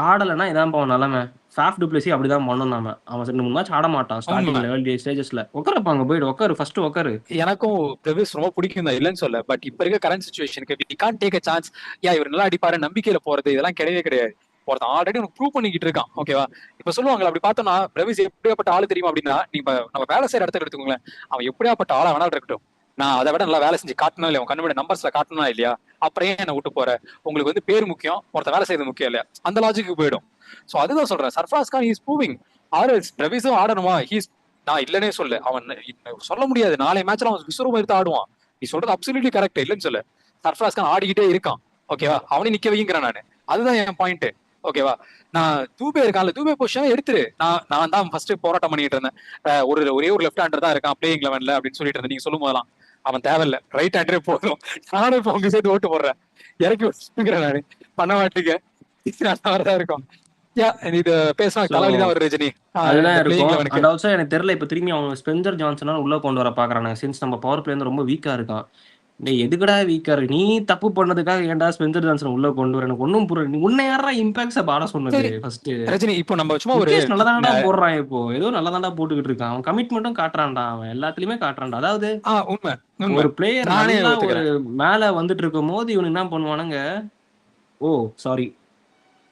B: ஆடலைன்னா இதான் போவோம் நிலைமை. ஃபாஃப் டு பிளேசி அப்படிதான் பண்ணணும். நாம அவன் 2-3 மேட்ச் ஆட மாட்டான் ஸ்டார்டிங்
A: உண்மை.
B: லெவல் ஸ்டேஜஸ்ல. உட்காரப்பாங்க, போயிடு உட்காரு, ஃபர்ஸ்ட் உட்காரு.
A: எனக்கும் பிரவிஸ் ரொம்ப பிடிக்கும் தான், இல்லைன்னு சொல்ல. பட் இப்ப இருக்க கரண்ட் சுச்சுவேஷனுக்கு we can't take a chance. Yeah இவர் நல்லா அடிப்பாரு நம்பிக்கையில போறது இதெல்லாம் கிடையவே கிடையாது. ஒருத்தன் ஆல்ரெடி உனக்கு ப்ரூவ் பண்ணிக்கிட்டு இருக்கான், ஓகேவா? இப்ப சொல்லுவாங்க அப்படி பார்த்தோம்னா பிரவிஸ் எப்படியாப்பட்ட ஆளு தெரியுமா அப்படின்னா, நீங்க நம்ம வேலை செய்யற இடத்துல எடுத்துக்கோங்களேன், அவன் எப்படியாப்பட்ட ஆளா வேணாலும் இருக்கட்டும், நான் அதை விட நல்லா வேலை செஞ்சு காட்டணும் இல்லையா, உன் கண்ணு நம்பர்ஸ்ல காட்டணும் இல்லையா, அப்புறம் ஏன் என்ன விட்டு போற? உங்களுக்கு வந்து பேர் முக்கியம், ஒருத்த வேலை செய்யறது முக்கியம் இல்லையா, அந்த லாஜிக்கு போயிடும். சோ அதுதான் சொல்றேன், சர்ஃப்ராஸ் கான் இஸ் ப்ரூவிங். ஆர்எல்ஸ் பிரவிஸும் ஆடணுமா? நான் இல்லனே சொல்ல, அவன் சொல்ல முடியாது நாளை மேட்ச்ல அவன் விஸ்வரூபம் எடுத்து ஆடுவான். நீ சொல்றது அப்சல்யூட்லி கரெக்ட், இல்லன்னு சொல்ல. சர்ஃப்ராஸ் கான் ஆடிக்கிட்டே இருக்கான், ஓகேவா? அவனே நிக்க வைங்கிறேன் நானு, அதுதான் என் பாயிண்ட், ஓகேவா? நான் தூபே இருக்கான்ல, தூபே பொசிஷன் எடுத்துரு. நான் தான் ஃபர்ஸ்ட் போராட்டம் பண்ணிட்டு இருந்தேன். ஒரே ஒரு லெஃப்ட் ஹேண்டர் தான் இருக்கான் பிளேயிங் லெவன்ல அப்படின்னு சொல்லிட்டு இருந்தேன். நீங்க சொல்லும் போதெல்லாம் அவன் தேவையில்ல, ரைட் ஹேண்டரே போதும். நானும் இப்ப உங்க சேர்த்து ஓட்டு போடுறேன், இறக்கி வச்சுக்கிறேன் நானு, பண்ண மாட்டீங்க. தான் இருக்கும். இது பேசினா தலைவலிதான் ஒரு ரஜினி
B: அதெல்லாம்
A: பிளேயிங்
B: இருக்கும்.
A: லெவனுக்கு.
B: அண்ட் ஆல்சோ எனக்கு தெரியல, இப்போ திரும்பி அவங்க ஸ்பென்சர் ஜான்சனால உள்ள கொண்டு வர பாக்குறாங்க. சின்ஸ் நம்ம பவர் பிளே வந்து ரொம்ப வீக்கா இருக்கான். டேய் எதுக்குடா வீக்கா இருக்கு? நீ தப்பு பண்ணதுக்காக ஏன்டா ஸ்பென்சர் ஜான்சன் உள்ள கொண்டு வர? எனக்கு ஒன்றும் புரியல. உன்னை யாரா இம்பாக்ட்ஸ பாட சொன்னது ஃபர்ஸ்ட்?
A: ரஜினி இப்போ நம்ம சும்மா ஒரு
B: முகேஷ் நல்லதாண்டா போடுறான், இப்போ ஏதோ நல்லதாண்டா போட்டுக்கிட்டு இருக்கான். அவன் கமிட்மெண்ட்டும் காட்டுறான்டா, அவன் எல்லாத்துலயுமே காட்டுறான்டா. அதாவது
A: உண்மை
B: ஒரு பிளேயர்
A: நானே
B: நல்லா ஒரு
A: ஒத்துக்கிறேன்.
B: மேல வந்துட்டு இருக்கும் போது இவனு என்ன பண்ணுவானுங்க, oh sorry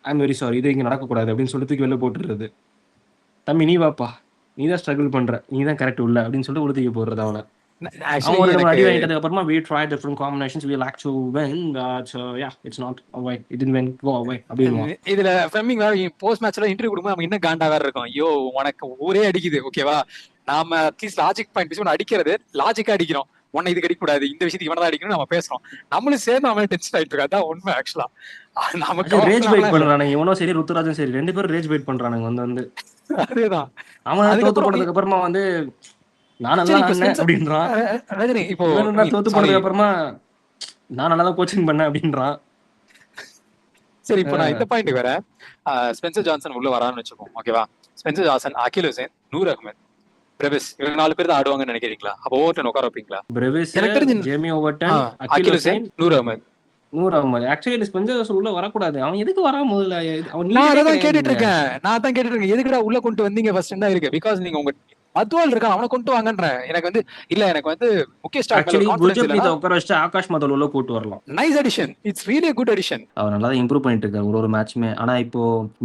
B: I am very sorry, இது இங்க நடக்கக்கூடாது அப்படின்னு சொல்லிட்டு வெளில போட்டுறது. தம்பி நீ வாப்பா, நீ தான் ஸ்ட்ரகிள் பண்ற, நீ தான் கரெக்ட் உள்ள அப்படின்னு சொல்லிட்டு உளுத்துக்கு போடுறது அவனை. அவன் ஒரு நம்ம அடி வாங்கிட்டதுக்கு அப்புறமா we tried different combinations, we like to win, but yeah it's not away, it didn't win, go away அப்படிமா.
A: இதுல ஃபெமிங் வேற போஸ்ட் மேட்ச்ல இன்டர்வியூ கொடுக்கும்போது நம்ம இன்னும் காண்டா வேற இருக்கும். ஐயோ உனக்கு ஊரே அடிக்குது, ஓகேவா? நாம அட்லீஸ்ட் லாஜிக் பாயிண்ட் பேசி அடிக்கிறது லாஜிக்கா அடிக்கிறோம். உன்னை இதுக்கு அடிக்க கூடாது, இந்த விஷயத்துக்கு இவனதான் அடிக்கணும் நம்ம பேசுறோம். நம்மளும் சேர்ந்து அவன் டென்ஷன் ஆயிட்டு இருக்கா, அதான் உண்மை. ஆக்சுவலா நமக்கு
B: ரேஜ் பைட் பண்றானுங்க, இவனும் சரி ருத்துராஜும் சரி, 2 பேரும் ரேஜ் பைட் பண்றானுங்க வந்து.
A: அதேதான்.
B: அவன் தோத்து போனதுக்கு அப்புறமா வந்து நான் நல்லா அப்படின்றான்.
A: ரஜினி இப்போ
B: தோத்து போனதுக்கு அப்புறமா நான் நல்லா கோச்சிங் பண்ணேன் அப்படின்றான்.
A: சரி இப்போ நான் இந்த பாயிண்ட் வேற, ஸ்பென்சர் ஜான்சன் உள்ள வரான்னு வச்சுக்கோம், ஓகேவா? ஸ்பென்சர் ஜான்சன், அகில் ஹுசைன், நூர் அகமது, பிரவிஸ், இவங்க 4 பேர் தான் ஆடுவாங்கன்னு நினைக்கிறீங்களா? அப்போ ஓவர்டன் உட்கார வைப்பீங்களா?
B: Brevis, Jamie Overton,
A: Akeal Hosein, Noor Ahmad.
B: Actually Spencer Johnson உள்ள வரக்கூடாது. அவன் எதுக்கு வரா? முதல்ல
A: நான் அதான் கேட்டுட்டு இருக்கேன், எதுக்குடா உள்ள கொண்டு வந்தீங்க ஃபர்ஸ்ட் தான் இருக்கு. பிகாஸ் நீங்க உங்க மத்வால் இருக்கான், அவனை கொண்டு வாங்கன்றேன். எனக்கு வந்து இல்ல, எனக்கு வந்து முகேஷ்
B: உட்கார வச்சு ஆகாஷ் மதல் உள்ள கூட்டு வரலாம்.
A: Nice addition, it's really good addition.
B: அவர் நல்லா இம்ப்ரூவ் பண்ணிட்டு இருக்காரு ஒரு மேட்ச்மே. ஆனா இப்போ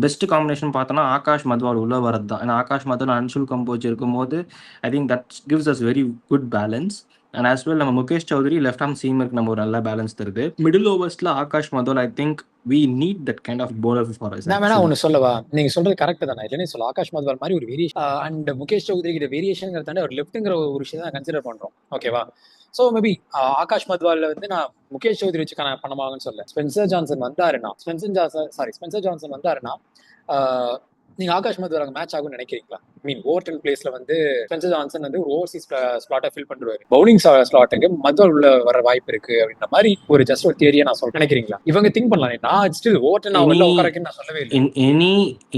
B: பெஸ்ட் காம்பினேஷன் பார்த்தோம்னா ஆகாஷ் மத்வால் உள்ள வரது தான். ஏன்னா ஆகாஷ் மத்வால் அன்சுல் கம்போஜ் இருக்கும்போது I think that gives us very good balance. And as well நம்ம முகேஷ் சௌத்ரி லெஃப்ட் ஆர்ம் சீமருக்கு நம்ம ஒரு நல்ல பேலன்ஸ் தருது. மிடில் ஓவர்ஸ்ல Akash Madhwal I think we need that kind of bowler for us.
A: நான் வேணா ஒன்னு சொல்லவா, நீங்க சொல்றது கரெக்ட் தான், இல்லனே சொல்ல. ஆகாஷ் மத்வால் மாதிரி ஒரு வேரியேஷன் அண்ட் முகேஷ் சௌத்ரி கிட்ட வேரியேஷன்ங்கறத தாண்டி ஒரு லெஃப்ட்ங்கற ஒரு விஷயத்தை நான் கன்சிடர் பண்றோம், ஓகேவா? சோ மேபி ஆகாஷ் மத்வால்ல வந்து நான் முகேஷ் சௌத்ரி வச்சு பண்ணமாங்கன்னு சொல்ல. ஸ்பென்சர் ஜான்சன் வந்தாருன்னா நீங்க ஆகாஷ் மத்வால் மேட்ச் ஆகும்னு நினைக்கிறீங்களா? மீன் ஓவர்டன் பிளேஸ்ல வந்து ஸ்பென்சர் ஜான்சன் வந்து ஒரு ஓவர்சீஸ் ஸ்லாட்டை ஃபில் பண்ணுவாரு, பவுலிங் ஸ்லாட்டுக்கு மத்வால் உள்ள வர வாய்ப்பு இருக்கு அப்படின்ற மாதிரி ஒரு ஜஸ்ட் ஒரு தியரியா நான் சொல்றேன். நினைக்கிறீங்களா இவங்க திங்க் பண்ணலாம்? நான் ஸ்டில் ஓவர்டன் உள்ள உட்காரக்குன்னு நான் சொல்லவே இல்லை.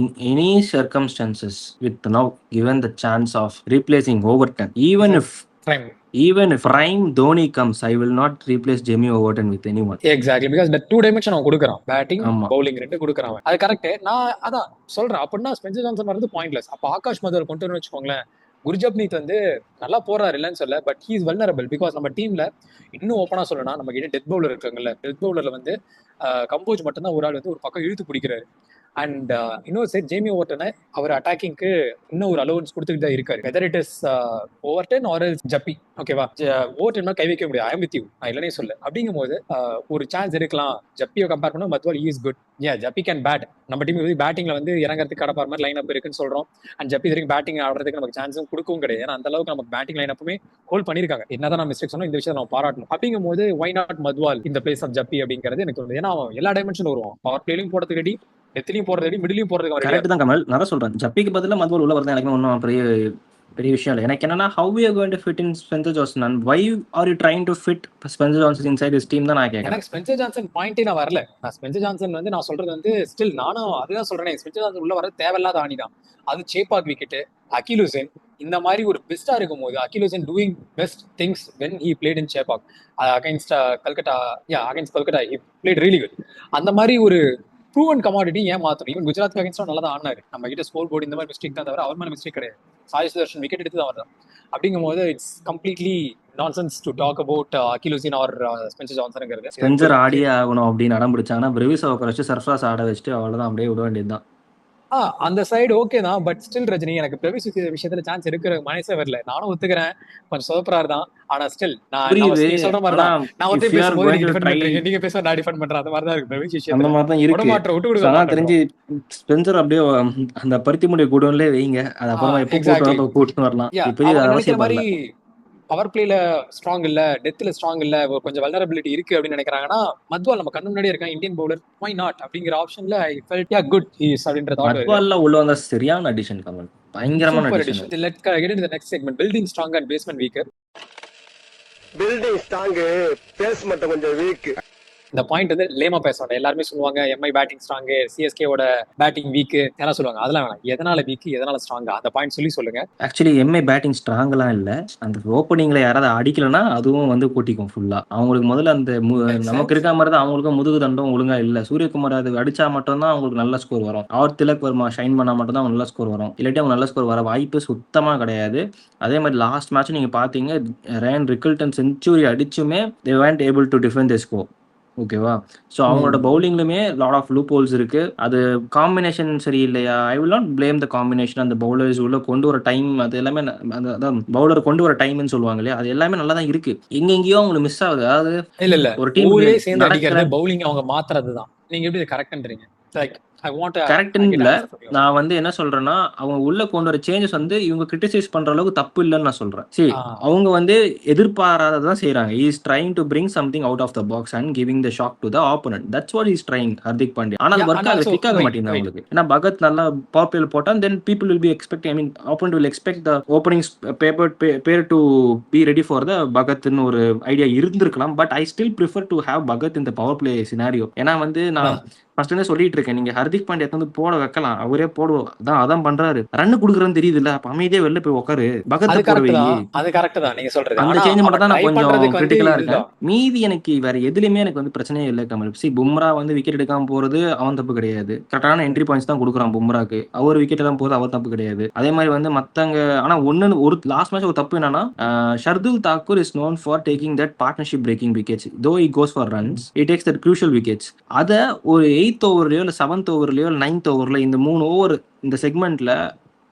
B: in any circumstances with now given the chance of replacing Overton, even if even if prime Dhoni comes, I will not replace Jamie Overton with anyone.
A: Exactly, because இந்த 2 டைமென்ஷன் அவன் கொடுக்குறான். Batting,
B: ஆமா.
A: Bowling 2 கொடுக்குறான் அவன். அது கரெக்ட். நான் அதான் சொல்றேன். அப்படின்னா ஸ்பென்சர் ஜான்சன் வரது பாயிண்ட்லெஸ். அப்ப ஆகாஷ் மதுரை கொண்டு வரணும்னு வச்சுக்கோங்களேன். குர்ஜப்னீத் வந்து நல்லா போறாரு இல்லைன்னு சொல்ல, but he is vulnerable. Because நம்ம டீம்ல இன்னும் ஓப்பனா சொல்லணும்னா நம்ம கிட்ட டெத் பவுலர் இருக்காங்கல்ல, டெத் பவுலர்ல வந்து கம்போஜ் மட்டும்தான் ஒரு ஆள் வந்து ஒரு பக்கம் இழுத்து பிடிக்கிறாரு. அண்ட் இன்னொரு சைட் ஜேமி ஓவர்டனை அவர் அட்டாக்கிங்க்கு இன்னும் ஒரு அலோவன்ஸ் கொடுத்துட்டு தான் இருக்காரு. Whether it is Overton or ஜப்பி, ஓகேவா? ஓவர்டன் கை வைக்க முடியாது. ஐ எம் வித் யூ, நான் இல்லைனே சொல்ல. அப்படிங்கும் போது ஒரு சான்ஸ் இருக்கலாம். ஜப்பியை கம்பேர் பண்ணா மத்வால் இஸ் குட். ஜப்பி கேன் பேட். நம்ம டீம் வந்து பேட்டிங்ல வந்து இறங்கறதுக்கு கடப்பார் மாதிரி லைன் அப் இருக்குன்னு சொல்றோம். அண்ட் ஜப்பி வரைக்கும் பேட்டிங் ஆடுறதுக்கு நமக்கு சான்ஸும் கொடுக்கவும் கிடையாது. ஏன்னா அந்த அளவுக்கு நமக்கு பேட்டிங் லைன் அப்புமே ஹோல்ட் பண்ணிருக்காங்க. என்னதான் நான் மிஸ்டேக் சொன்னோம், இந்த விஷயத்தை நம்ம பாராட்டணும். அப்படிங்கும் போது வை நாட் மத்வால் இந்த பிளேஸ் ஆஃப் ஜப்பி அப்படிங்கிறது எனக்கு தோணுது. ஏன்னா அவன் எல்லா டைமென்ஷனும் வருவான். பவர் பிளேலையும் போறதுக்கு ரெடி, டெத்லையும் போறது ரெடி, மிடிலையும் போறதுக்கு ரெடி.
B: கரெக்ட் தான் கமல், நான் சொல்றேன். ஜப்பிக்கு பதிலா மத்வால் உள்ள வரது எனக்கு ஒன்றும் பெரிய பெரிய விஷயம் இல்லை. எனக்கு என்னன்னா, how we are going to fit in Spencer Johnson and why are you trying to fit Spencer Johnson inside his team தான் நான் கேட்கறேன்.
A: எனக்கு ஸ்பென்சர் ஜான்சன் பாயிண்டே நான் வரல. நான் ஸ்பென்சர் ஜான்சன் வந்து நான் சொல்றது வந்து ஸ்டில் நானும் அதுதான் சொல்றேன். ஸ்பென்சர் ஜான்சன் உள்ள வர தேவையில்லாத ஆணி தான். அது சேப்பாக் விக்கெட், அகில் ஹுசேன் இந்த மாதிரி ஒரு பெஸ்டா இருக்கும் போது, Akeal Hosein doing best things when he played in Chepauk against Calcutta. Against Calcutta he played really good. அந்த மாதிரி ஒரு ப்ரூவன் கமாடிட்டி ஏன் மாத்தணும்? ஈவன் குஜராத் அகைன்ஸ்டும் நல்லா தான் ஆடினாரு. நம்ம கிட்ட ஸ்கோர் போர்டு இந்த மாதிரி மிஸ்டேக் தான் தவிர அவர் மேல மிஸ்டேக் கிடையாது. சாய் சுதர்ஷன் விக்கெட் எடுத்து தான் வரதான். அப்படிங்கும் போது it's completely nonsense to talk about Akeal Hosein or Spencer ஜான்சன்ங்கிறது.
B: ஸ்பென்சர் ஆடியே ஆகணும் அப்படின்னு அடம் பிடிச்சாங்கன்னா பிரவிஸ் ஓவர் வச்சு சர்ஃப்ராஸ் ஆட வச்சுட்டு அவ்வளவுதான், அப்படியே விட வேண்டியதுதான்.
A: அந்த சைடு ஓகே தான். பட் ஸ்டில் ரஜினி, எனக்கு பிரவிஸ் விஷயத்துல சான்ஸ் இருக்கிற மனசே வரல. நானும் ஒத்துக்கிறேன், கொஞ்சம் சொதப்பறாரு தான். ஆனா ஸ்டில் நான் சொல்ற மாதிரி தான். நான் ஒருத்தர் பேசும்போது நீங்க டிஃபெண்ட் பண்றீங்க, நீங்க பேச நான் டிஃபெண்ட் பண்றேன். அந்த மாதிரி தான் இருக்கு பிரவிஸ் விஷயம்.
B: அந்த மாதிரி தான் இருக்கு.
A: மாற்ற விட்டு கொடுங்க.
B: நான் தெரிஞ்சு ஸ்பென்சர் அப்படியே அந்த பருத்தி முடி குடோன்லயே வைங்க. அது அப்புறமா எப்போ கூட்டு வரலாம். இப்போதைக்கு அவசியம்
A: மாதிரி பவர் பிளேல ஸ்ட்ராங் இல்ல, டெத்ல ஸ்ட்ராங் இல்ல, கொஞ்சம் வல்னரபிலிட்டி இருக்கு அப்படின்னு நினைக்கிறாங்கன்னா மத்வால் நம்ம கண்ணு முன்னாடியே இருக்கான், இந்தியன் பவுலர், வை நாட் அப்படிங்கிற ஆப்ஷன்ல I felt yeah good he is அப்படின்ற தாட்.
B: மத்வால்ல உள்ள வந்த சரியான அடிஷன் கமல், பயங்கரமான addition.
A: Let's get into the next segment, building strong and basement weaker.
C: Building strong, basement கொஞ்சம் வீக்.
A: இந்த பாயிண்ட் வந்து லேமா பேசுவாங்க. எல்லாருமே சொல்லுவாங்க எம்ஐ பேட்டிங் ஸ்ட்ராங், சிஎஸ்கேவோட பேட்டிங் வீக் எல்லாம் சொல்லுவாங்க. அதெல்லாம் வேணாம். எதனால வீக், எதனால ஸ்ட்ராங், அந்த பாயிண்ட் சொல்லுங்க.
B: ஆக்சுவலி எம்ஐ பேட்டிங் ஸ்ட்ராங்லாம் இல்ல. அந்த ஓப்பனிங்ல யாராவது அடிக்கலன்னா அதுவும் வந்து கூட்டிக்கும் ஃபுல்லா. அவங்களுக்கு முதல்ல அந்த நமக்கு இருக்க மாதிரி தான் அவங்களுக்கும் முதுகு தண்டம் ஒழுங்கா இல்ல. சூரியகுமார் அது அடிச்சா மட்டும் தான் அவங்களுக்கு நல்ல ஸ்கோர் வரும். அவர் திலக் வர்மா ஷைன் பண்ணா மட்டும் தான் அவங்க நல்ல ஸ்கோர் வரும். இல்லாட்டி அவங்க நல்ல ஸ்கோர் வர வாய்ப்பு சுத்தமா கிடையாது. அதே மாதிரி லாஸ்ட் மேட்ச் நீங்க பாத்தீங்க, ரேன் ரிக்கல்டன் செஞ்சுரி அடிச்சுமே they weren't able to defend their score. ஓகேவா? ஸோ அவங்களோட பவுலிங்லுமே லாட் ஆஃப் லூப் ஹோல்ஸ் இருக்கு. அது காம்பினேஷன் சரியில்லையா? I will not blame the combination. அந்த பவுலர்ஸ் உள்ள கொண்டு வர டைம், அது எல்லாமே அதான் பவுலர் கொண்டு வர டைம்னு சொல்லுவாங்க இல்லையா, அது எல்லாமே நல்லா தான் இருக்கு. எங்கெங்கயோ அவங்களுக்கு மிஸ் ஆகுது. அதாவது
A: இல்ல ஒரு டீம் சேர்ந்து அடிக்கிறது, பவுலிங் அவங்க மாத்துறது தான். நீங்க எப்படி கரெக்ட்ன்றீங்க? லைக்
B: கரெக்ட்னு இல்ல, நான் வந்து என்ன சொல்றேன்னா, அவங்க உள்ள கொண்டு வர சேஞ்சஸ் வந்து இவங்க கிரிட்டிசைஸ் பண்ற அளவுக்கு தப்பு இல்லைன்னு நான் சொல்றேன். சரி, அவங்க வந்து எதிர்பாராததான் செய்யறாங்க. he is trying to bring something out of the box and giving the shock to the opponent. that's what he is trying, Hardik Pandya. ஆனா அது ஒர்க் ஆக கிளிக் ஆக மாட்டேங்குது அவங்களுக்கு. ஏன்னா பகத் நல்லா பவர் பிளேல போட்டா then people will be expecting, I mean opponent will expect the opening pair to be ready for the பகத்னு ஒரு ஐடியா இருந்திருக்கலாம். But I still prefer to have Bhagat in the power play scenario. ஏன்னா வந்து நான் first சொல்லிட்டு இருக்கேன், நீங்க ஹர்திக் பாண்டியா வந்து போட வைக்கலாம், அவரே போடுவோம், அதான் பண்றாரு. ரன் குடுக்குறன்னு தெரியுது இல்ல, அப்ப அமைதியே வெளில போய் உட்காரு. பகத்
A: அது கரெக்ட் தான் நீங்க சொல்றது.
B: அந்த சேஞ்ச் மட்டும் தான் நான் கொஞ்சம் கிரிட்டிக்கலா இருக்கேன். மீதி எனக்கு வேற எதுலயுமே எனக்கு வந்து பிரச்சனையே இல்லை கமல். பும்ரா வந்து விக்கெட் எடுக்காம போறது அவன் தப்பு கிடையாது. கரெக்டான என்ட்ரி பாயிண்ட்ஸ் தான் கொடுக்குறான் பும்ராக்கு. அவர் விக்கெட் எல்லாம் போறது அவர் தப்பு கிடையாது. அதே மாதிரி வந்து மத்தவங்க, ஆனா ஒரு லாஸ்ட் மேட்ச் ஒரு தப்பு என்னன்னா, Shardul Thakur is known for taking that partnership breaking wickets. Though he goes for runs, he takes that crucial wickets. அத ஒரு 8th ஓவர்லயோ இல்ல 7th ஓவர்லயோ 9th ஓவர்ல இந்த 3 ஓவர் இந்த செக்மெண்ட்ல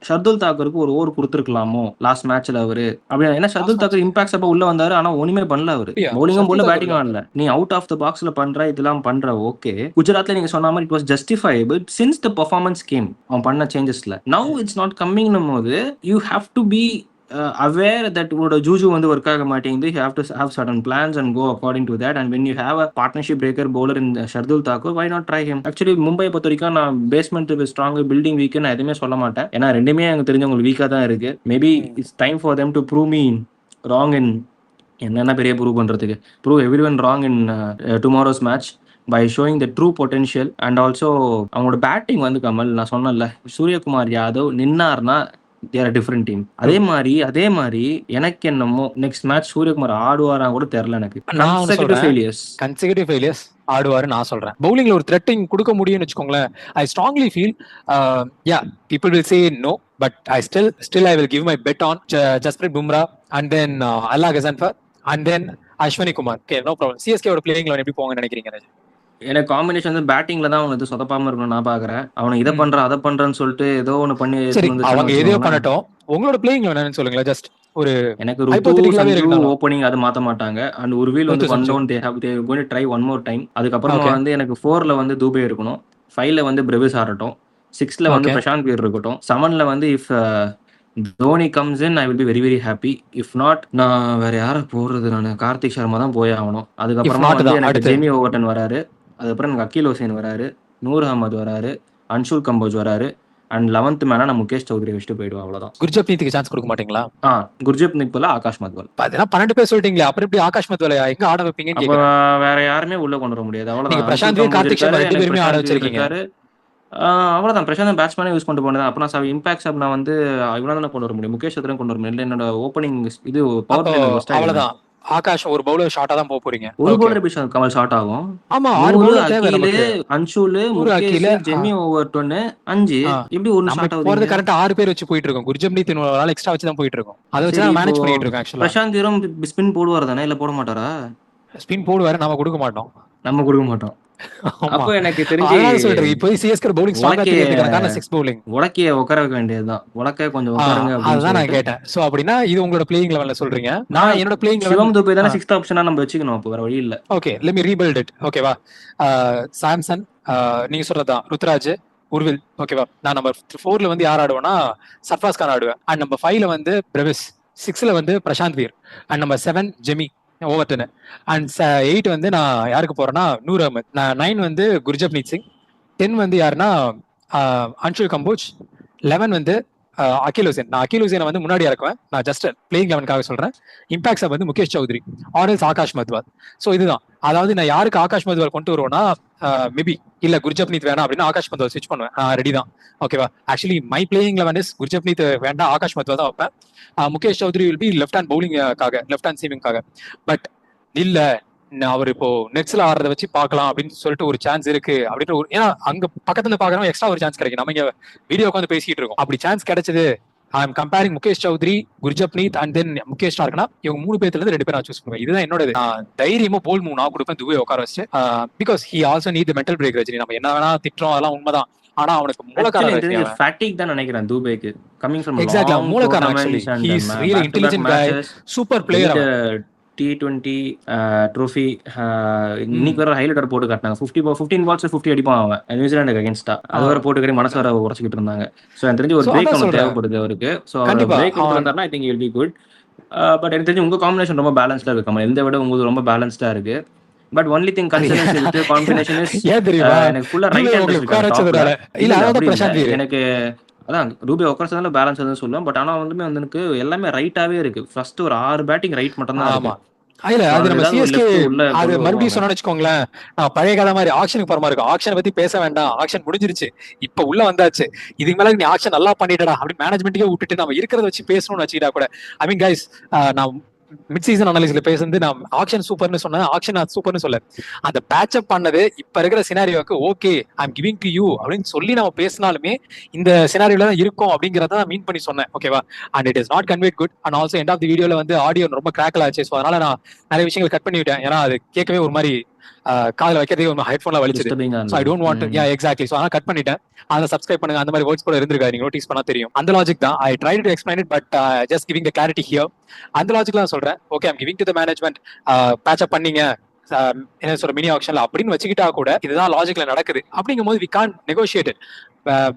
B: ஷர்துல் தாக்கூருக்கு ஒரு ஓவர் கொடுத்துருக்கலாமோ லாஸ்ட் மேட்ச்ல அவரு அப்படின்னா. ஏன்னா ஷர்துல் தாக்கூர் இம்பாக்ட்ஸ் அப்ப உள்ள வந்தாரு, ஆனா ஒண்ணுமே பண்ணல அவரு. பவுலிங்கும் போல பேட்டிங்கும் ஆடல. நீ அவுட் ஆஃப் த பாக்ஸ்ல பண்ற இதெல்லாம் பண்ற ஓகே. குஜராத்ல நீங்க சொன்ன மாதிரி it was justifiable since the performance game. அவன் பண்ண சேஞ்சஸ்ல நவ் இட்ஸ் நாட் கம்மிங் போது you have to be aware that உங்களோட ஜூஜு வந்து ஒர்க் ஆக மாட்டேங்குது. you have to have certain plans and go according to that. and when you have a partnership breaker bowler in Shardul Thakur, why not try him? actually Mumbai பொறுத்த வரைக்கும் நான் basement strong, building week நான் எதுவுமே சொல்ல மாட்டேன். ஏன்னா ரெண்டுமே எனக்கு தெரிஞ்சவங்களுக்கு வீக்கா தான் இருக்கு. Maybe it's time for them to prove me wrong in என்னென்ன பெரிய ப்ரூவ் பண்றதுக்கு, prove everyone wrong in tomorrow's match by showing the true potential. and also அவங்களோட பேட்டிங் வந்து கமல், நான் சொன்னேன்ல, சூரியகுமார் யாதவ் நின்னார்னா தே ஆர் டிஃப்ரெண்ட் டீம். அதே மாதிரி எனக்கு என்னமோ நெக்ஸ்ட் மேட்ச் சூரியகுமார் ஆடுவாரா கூட தெரியல எனக்கு.
A: நான் ஒண்ணு
B: கன்செக்யூட்டிவ்
A: சொல்றேன்.
B: ஃபெயிலியர்ஸ்.
A: கன்செக்யூட்டிவ் ஃபெயிலியர்ஸ் ஆடுவாரு நான் சொல்றேன். பவுலிங்ல ஒரு த்ரெட்டிங் கொடுக்க முடியும்னு வச்சுக்கோங்களேன். I strongly feel yeah people will say no, but I still I will give my bet on Jasprit Bumrah and then Allah Ghazanfar and then Ashwani Kumar. Okay, no problem. சிஎஸ்கேவோட பிளேயிங்ல எப்படி போவாங்கன்னு நினைக்கிறீங்க ராஜ்?
B: எனக்கு காம்பினேஷன் வந்து பேட்டிங்ல தான் அவனுக்கு சொதப்பாம இருக்கணும் நான் பாக்குறேன். அவனை இதை பண்றான் அதை பண்றான்னு சொல்லிட்டு ஏதோ ஒண்ணு பண்ணி
A: சரி,
B: எடுத்துட்டு
A: அவங்க
B: வந்துட்டான்னு
A: எதையோ
B: வச்சுக்கோங்களேன்.
A: பண்ணட்டும். உங்களோட பிளேயிங்ல என்னன்னு சொல்லுங்களேன். ஜஸ்ட் ஒரு
B: எனக்கு ருத்து
A: ஹைப்போதெட்டிக்கலாவே
B: சஞ்சு
A: இருக்கட்டும்.
B: ஓப்பனிங் அது மாத்த மாட்டாங்க. அண்ட் ஒரு வீல் வந்து
A: Ruthu
B: one
A: Sanju.
B: Down they going to try one more time. அதுக்கப்புறமா
A: ஓகே
B: வந்து எனக்கு 4ல வந்து தூபே இருக்கணும், 5ல வந்து பிரவிஸ் ஆடட்டும், 6ல வந்து
A: ஓகே
B: பிரசாந்த் வீர் இருக்கட்டும், 7ல வந்து if Dhoni comes in I will be very very happy. If not நான் வேற யாரை போடுறது, நான் கார்த்திக் சர்மா தான் போய் ஆகணும்.
A: இஃப்
B: அதுக்கப்புறமா
A: நாட்
B: வந்து
A: தான்
B: எனக்கு
A: அடுத்து.
B: ஜேமி ஓவர்டன் வராரு, அதுக்கப்புறம் எனக்கு அக்கீல் ஹுசைன் வராரு, நூர் அகமது வராரு, அன்ஷுல் கம்போஜ் வராரு, அண்ட் 11th மேனா நான் முகேஷ் சௌத்ரி வச்சுட்டு போயிடுவேன். அவ்வளவுதான்.
A: குர்ஜப்ரீத்துக்கு சான்ஸ் கொடுக்க மாட்டீங்களா?
B: குர்ஜீப் நிக்போல ஆகாஷ் மத்வால்.
A: அதெல்லாம் 12 பேர் சொல்லிட்டீங்களே, அப்புறம் எப்படி ஆகாஷ் மத்வாலையா எங்க ஆட வைப்பீங்கன்னு
B: அப்ப
A: கேக்குறேன்.
B: வேற யாருமே உள்ள கொண்டு வர முடியாது.
A: நீங்க
B: அவ்வளவுதான். அன்ஷுல்
A: பிரசாந்த் வீர்
B: கம்போஜ்
A: கார்த்திக்
B: இருக்காரு,
A: சர்மா ரெண்டு
B: எனக்கு
A: பேருமே ஆட
B: பிரசாந்த் வீர்
A: வச்சிருக்கீங்க.
B: இருக்காரு. அவ்வளவுதான். பிரசாந்த் பேட்ஸ்மேனே யூஸ் பண்ணிட்டு போனது. அப்புறம் இம்பாக்ட் சப் நான் வந்து இவனா தானே கொண்டு வர முடியும், முகேஷ் சௌத்ரி கொண்டு வர முடியும். இல்ல என்னோட ஓப்பனிங் இது பவர்
A: அப்போ
B: பிளேல ஃபர்ஸ்ட் ஆயிடுவேன்.
A: அவ்வளவுதான். ஆகாஷ் ஒரு பவுலர் ஷார்ட்டா தான் போக போறீங்க.
B: ஒரு
A: ஓகே,
B: பவுலர் எப்படி கமல் ஷார்ட் ஆகும்?
A: ஆமா 6
B: நூறு,
A: பவுலர் தேவை
B: அக்கீலு,
A: நமக்கு.
B: அன்ஷுலு,
A: நூறு
B: முகேஷ்,
A: அக்கீல
B: ஜெமி ஓவர்டொன்னு 5
A: ஆ
B: எப்படி ஒன்னு
A: நம்ம
B: ஷார்ட்
A: போறது
B: ஆகுதுங்க?
A: கரெக்டா 6 பேர் வச்சு போயிட்டு இருக்கோம். குர்ஜப்ரீத் ஒரு ஆள் எக்ஸ்ட்ரா வச்சு தான் போயிட்டு இருக்கோம். அதை வச்சு
B: சரி,
A: தான்
B: இப்போ
A: மேனேஜ் பண்ணிட்டு இருக்கோம். ஆக்சுவலா
B: பிரசாந்த் வீரும் ஸ்பின் போடுவார் தானே, இல்ல போட மாட்டாரா?
A: ஸ்பின் போடுவாரு, நாம கொடுக்க மாட்டோம்.
B: நம்ம கொடுக்க மாட்டோம்.
A: ஆமா,
B: அப்போ எனக்கு தெரிஞ்சு
A: அதனால சொல்றேன். இப்போ சிஎஸ்கே பவுலிங் ஸ்ட்ராங்கா
B: உலக்கைய
A: தெரியறதுக்கான காரணம் 6 பவுலிங்.
B: உலக்கைய உட்கார வைக்க வேண்டியதுதான். உலக்கைய கொஞ்சம் உட்காருங்க அப்படின்னு
A: அதுதான் நான்
B: சொல்லிட்டு.
A: கேட்டேன். சோ அப்படின்னா இது உங்களோட பிளேயிங் லெவல்ல சொல்றீங்க. நான் என்னோட பிளேயிங் லெவல்
B: சிவம் துபே தானே 6th ஆப்ஷனா நம்ம வச்சுக்கணும். அப்போ வேற வழி இல்ல.
A: Okay, let me rebuild it. ஓகேவா? சாம்சன், நீங்க சொல்றதுதான் ருத்ராஜ், உர்வில். ஓகேவா? நான் நம்பர் 4ல வந்து யார் ஆடுவேன்னா சர்ஃபாஸ் கான் ஆடுவேன். அண்ட் நம்பர் 5ல வந்து பிரவிஸ், 6ல வந்து Prashant Veer, and number 7 Jamie Overton, and 8 வந்து நான் யாருக்கு போறேன்னா நூர் அகமது, 9 வந்து குர்ஜப்ரீத் சிங், 10 வந்து யாருன்னா அன்ஷுல் கம்போஜ், 11 வந்து அகில் ஹுசேன். நான் அகில் ஹுசேனை வந்து முன்னாடி இறக்குவேன். நான் ஜஸ்ட் பிளேயிங் லெவனுக்காக சொல்றேன். இம்பாக்ட் சப் வந்து முகேஷ் சௌத்ரி ஆர்எல்ஸ் ஆகாஷ் மத்வால். ஸோ இதுதான். அதாவது நான் யாருக்கு ஆகாஷ் மத்வால் கொண்டு வருவேன்னா மேபி இல்ல குர்ஜப்ரீத் வேணாம் அப்படின்னா ஆகாஷ் மத்வால் ஸ்விட்ச் பண்ணுவேன். ரெடி தான். ஓகேவா? Actually my playing eleven is Gurjapneet வேண்டாம், ஆகாஷ் மத்வால் தான் வைப்பேன். Mukesh Choudhary will be left hand பவுலிங்காக, லெஃப்ட் ஹேண்ட் சீவிங்காக. பட் இல்ல, அவர் இப்போ நெட்ஸ்ல ஆடுறத வச்சு பார்க்கலாம் அப்படின்னு சொல்லிட்டு ஒரு சான்ஸ் இருக்கு அப்படின்ற ஒரு, ஏன்னா அங்க பக்கத்துல பாக்குறவங்க எக்ஸ்ட்ரா ஒரு சான்ஸ் கிடைக்கும். நம்ம இங்க வீடியோ உட்காந்து பேசிட்டு இருக்கோம். அப்படி சான்ஸ் கிடைச்சது. I am comparing Mukesh Choudhary, Gurjapneet and then Mukesh ஸ்டார்க்னா இவங்க 3 பேர்ல இருந்து 2 பேர் நான் சூஸ் பண்ணுவேன். இதுதான் என்னோட தைரியமா போல் மூவ் நான் கொடுப்பேன் துபே உட்கார வச்சு. Because he also need the mental break. Rajini நம்ம என்ன வேணா திட்டுறோம், அதெல்லாம் உண்மைதான். ஆனா அவனுக்கு மூலக்காரன்
B: ஃபேட்டிக் தான் நினைக்கிறேன் துபேக்கு. கமிங் ஃப்ரம்
A: எக்ஸாக்ட்லி மூலக்காரன். Actually he is really intelligent guy, super player.
B: T20 trophy இன்னைக்கு வர ஹைலைட்டர் போட்டு காட்டினாங்க. 15 balls 50 அடிப்பான் அவன் நியூசிலாண்டுக்கு அகேன்ஸ்டா. அது வர போட்டுக்கிற மனசு வர உரைச்சிக்கிட்டு இருந்தாங்க. ஸோ எனக்கு தெரிஞ்சு ஒரு பிரேக் ஒன்று தேவைப்படுது அவருக்கு. ஸோ அவர் பிரேக் கொடுத்துருந்தாருன்னா I think will be good. But எனக்கு தெரிஞ்சு உங்க காம்பினேஷன் ரொம்ப பேலன்ஸ்டா இருக்கு. கமல் எந்த விட உங்களுக்கு ரொம்ப பேலன்ஸ்டா இருக்கு. பட் ஒன்லி திங் கன்சர்ன் இருக்கு காம்பினேஷன் இஸ் எனக்கு ஃபுல்லா ரைட் ஹேண்ட். எனக்கு அதான் ரூபே உட்காரதுனால பேலன்ஸ் வந்து சொல்லுவேன். பட் ஆனா வந்து எனக்கு எல்லாமே ரைட்டாவே இருக்கு. ஃபர்ஸ்ட் ஒரு 6 பேட்டிங் ரைட் மட்டும் தான் இருக்கு.
A: இல்ல அது நம்ம சிஎஸ்கே அது மறுபடியும் சொன்னா வச்சுக்கோங்களேன், நான் பழைய கதை மாதிரி ஆக்ஷனுக்கு போற மாதிரி இருக்கும். ஆக்ஷனை பத்தி பேச வேண்டாம், ஆக்ஷன் முடிஞ்சிருச்சு, இப்ப உள்ள வந்தாச்சு, இதுக்கு மேல நீ ஆக்ஷன் நல்லா பண்ணிட்டடா அப்படி மேனேஜ்மெண்ட்டுக்கே விட்டுட்டு நம்ம இருக்கிறத வச்சு பேசணும்னு வச்சுக்கிட்டா கூட. ஐ மீன் கைஸ், நான் மிட் சீசன் அனாலிசிஸ்ல பேசுறது நான் ஆக்ஷன் சூப்பர்னு சொன்னேன், ஆக்ஷன் சூப்பர்னு சொல்ல. அந்த பேட்ச் அப் பண்ணது இப்ப இருக்கிற சினாரியோக்கு okay I am giving to you அப்படின்னு சொல்லி நம்ம பேசினாலுமே இந்த சினாரியோல தான் இருக்கும் அப்படிங்கறத நான் மீன் பண்ணி சொன்னேன். ஓகேவா? And it is not conveyed good. And also end of the வீடியோல வந்து ஆடியோ ரொம்ப கிராக்கல் ஆச்சு. ஸோ அதனால நான் நிறைய விஷயங்கள் கட் பண்ணி விட்டேன். ஏன்னா அது கேட்கவே ஒரு மாதிரி காதுல வைக்கிறதே ஒரு ஹெட்ஃபோன்ல வலிச்சது. I don't want to exactly. So அதனால கட் பண்ணிட்டேன். அதை சப்ஸ்கிரைப் பண்ணுங்க. அந்த மாதிரி வேர்ட்ஸ் கூட இருந்திருக்காரு, நீங்க நோட்டீஸ் பண்ணா தெரியும். அந்த லாஜிக் தான் I try to explain it, but just giving the clarity here. அந்த லாஜிக் தான் சொல்றேன். Okay, I'm giving to the management, batch அப் பண்ணீங்க என்ன சொல்ற மினி ஆக்ஷன்ல அப்படின்னு வச்சுக்கிட்டா கூட இதுதான் லாஜிக்ல நடக்குது. அப்படிங்கும் போது வி கான் நெகோஷியேட்.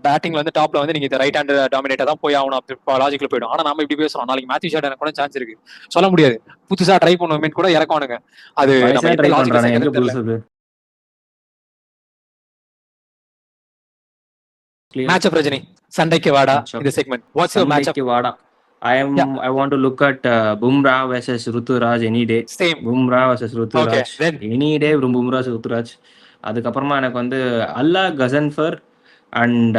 A: பேட்டிங்ல வந்து டாப்ல வந்து நீங்க ரைட் ஹேண்ட் டாமினேட்டா தான் போய் ஆகணும், லாஜிக்ல போயிடும். ஆனா நம்ம இப்படி பேசுறோம், நாளைக்கு மேத்யூ ஷாட் எனக்கு கூட சான்ஸ் இருக்கு, சொல்ல முடியாது. புதுசா ட்ரை பண்ணுவோமே கூட இறக்குவானுங்க. அது மேட்ச் அப் ரஜினி சண்டைக்கு வாடா இந்த செக்மெண்ட். வாட்ஸ் யுவர் மேட்ச் அப்?
B: வாடா I want to look at Bumrah versus Ruturaj any day.
A: Same.
B: Bumrah versus Ruturaj.
A: Okay, then.
B: Any day Bumrah versus Ruturaj. அதுக்கப்புறமா எனக்கு வந்து அல்லா கசன்ஃபர் அண்ட்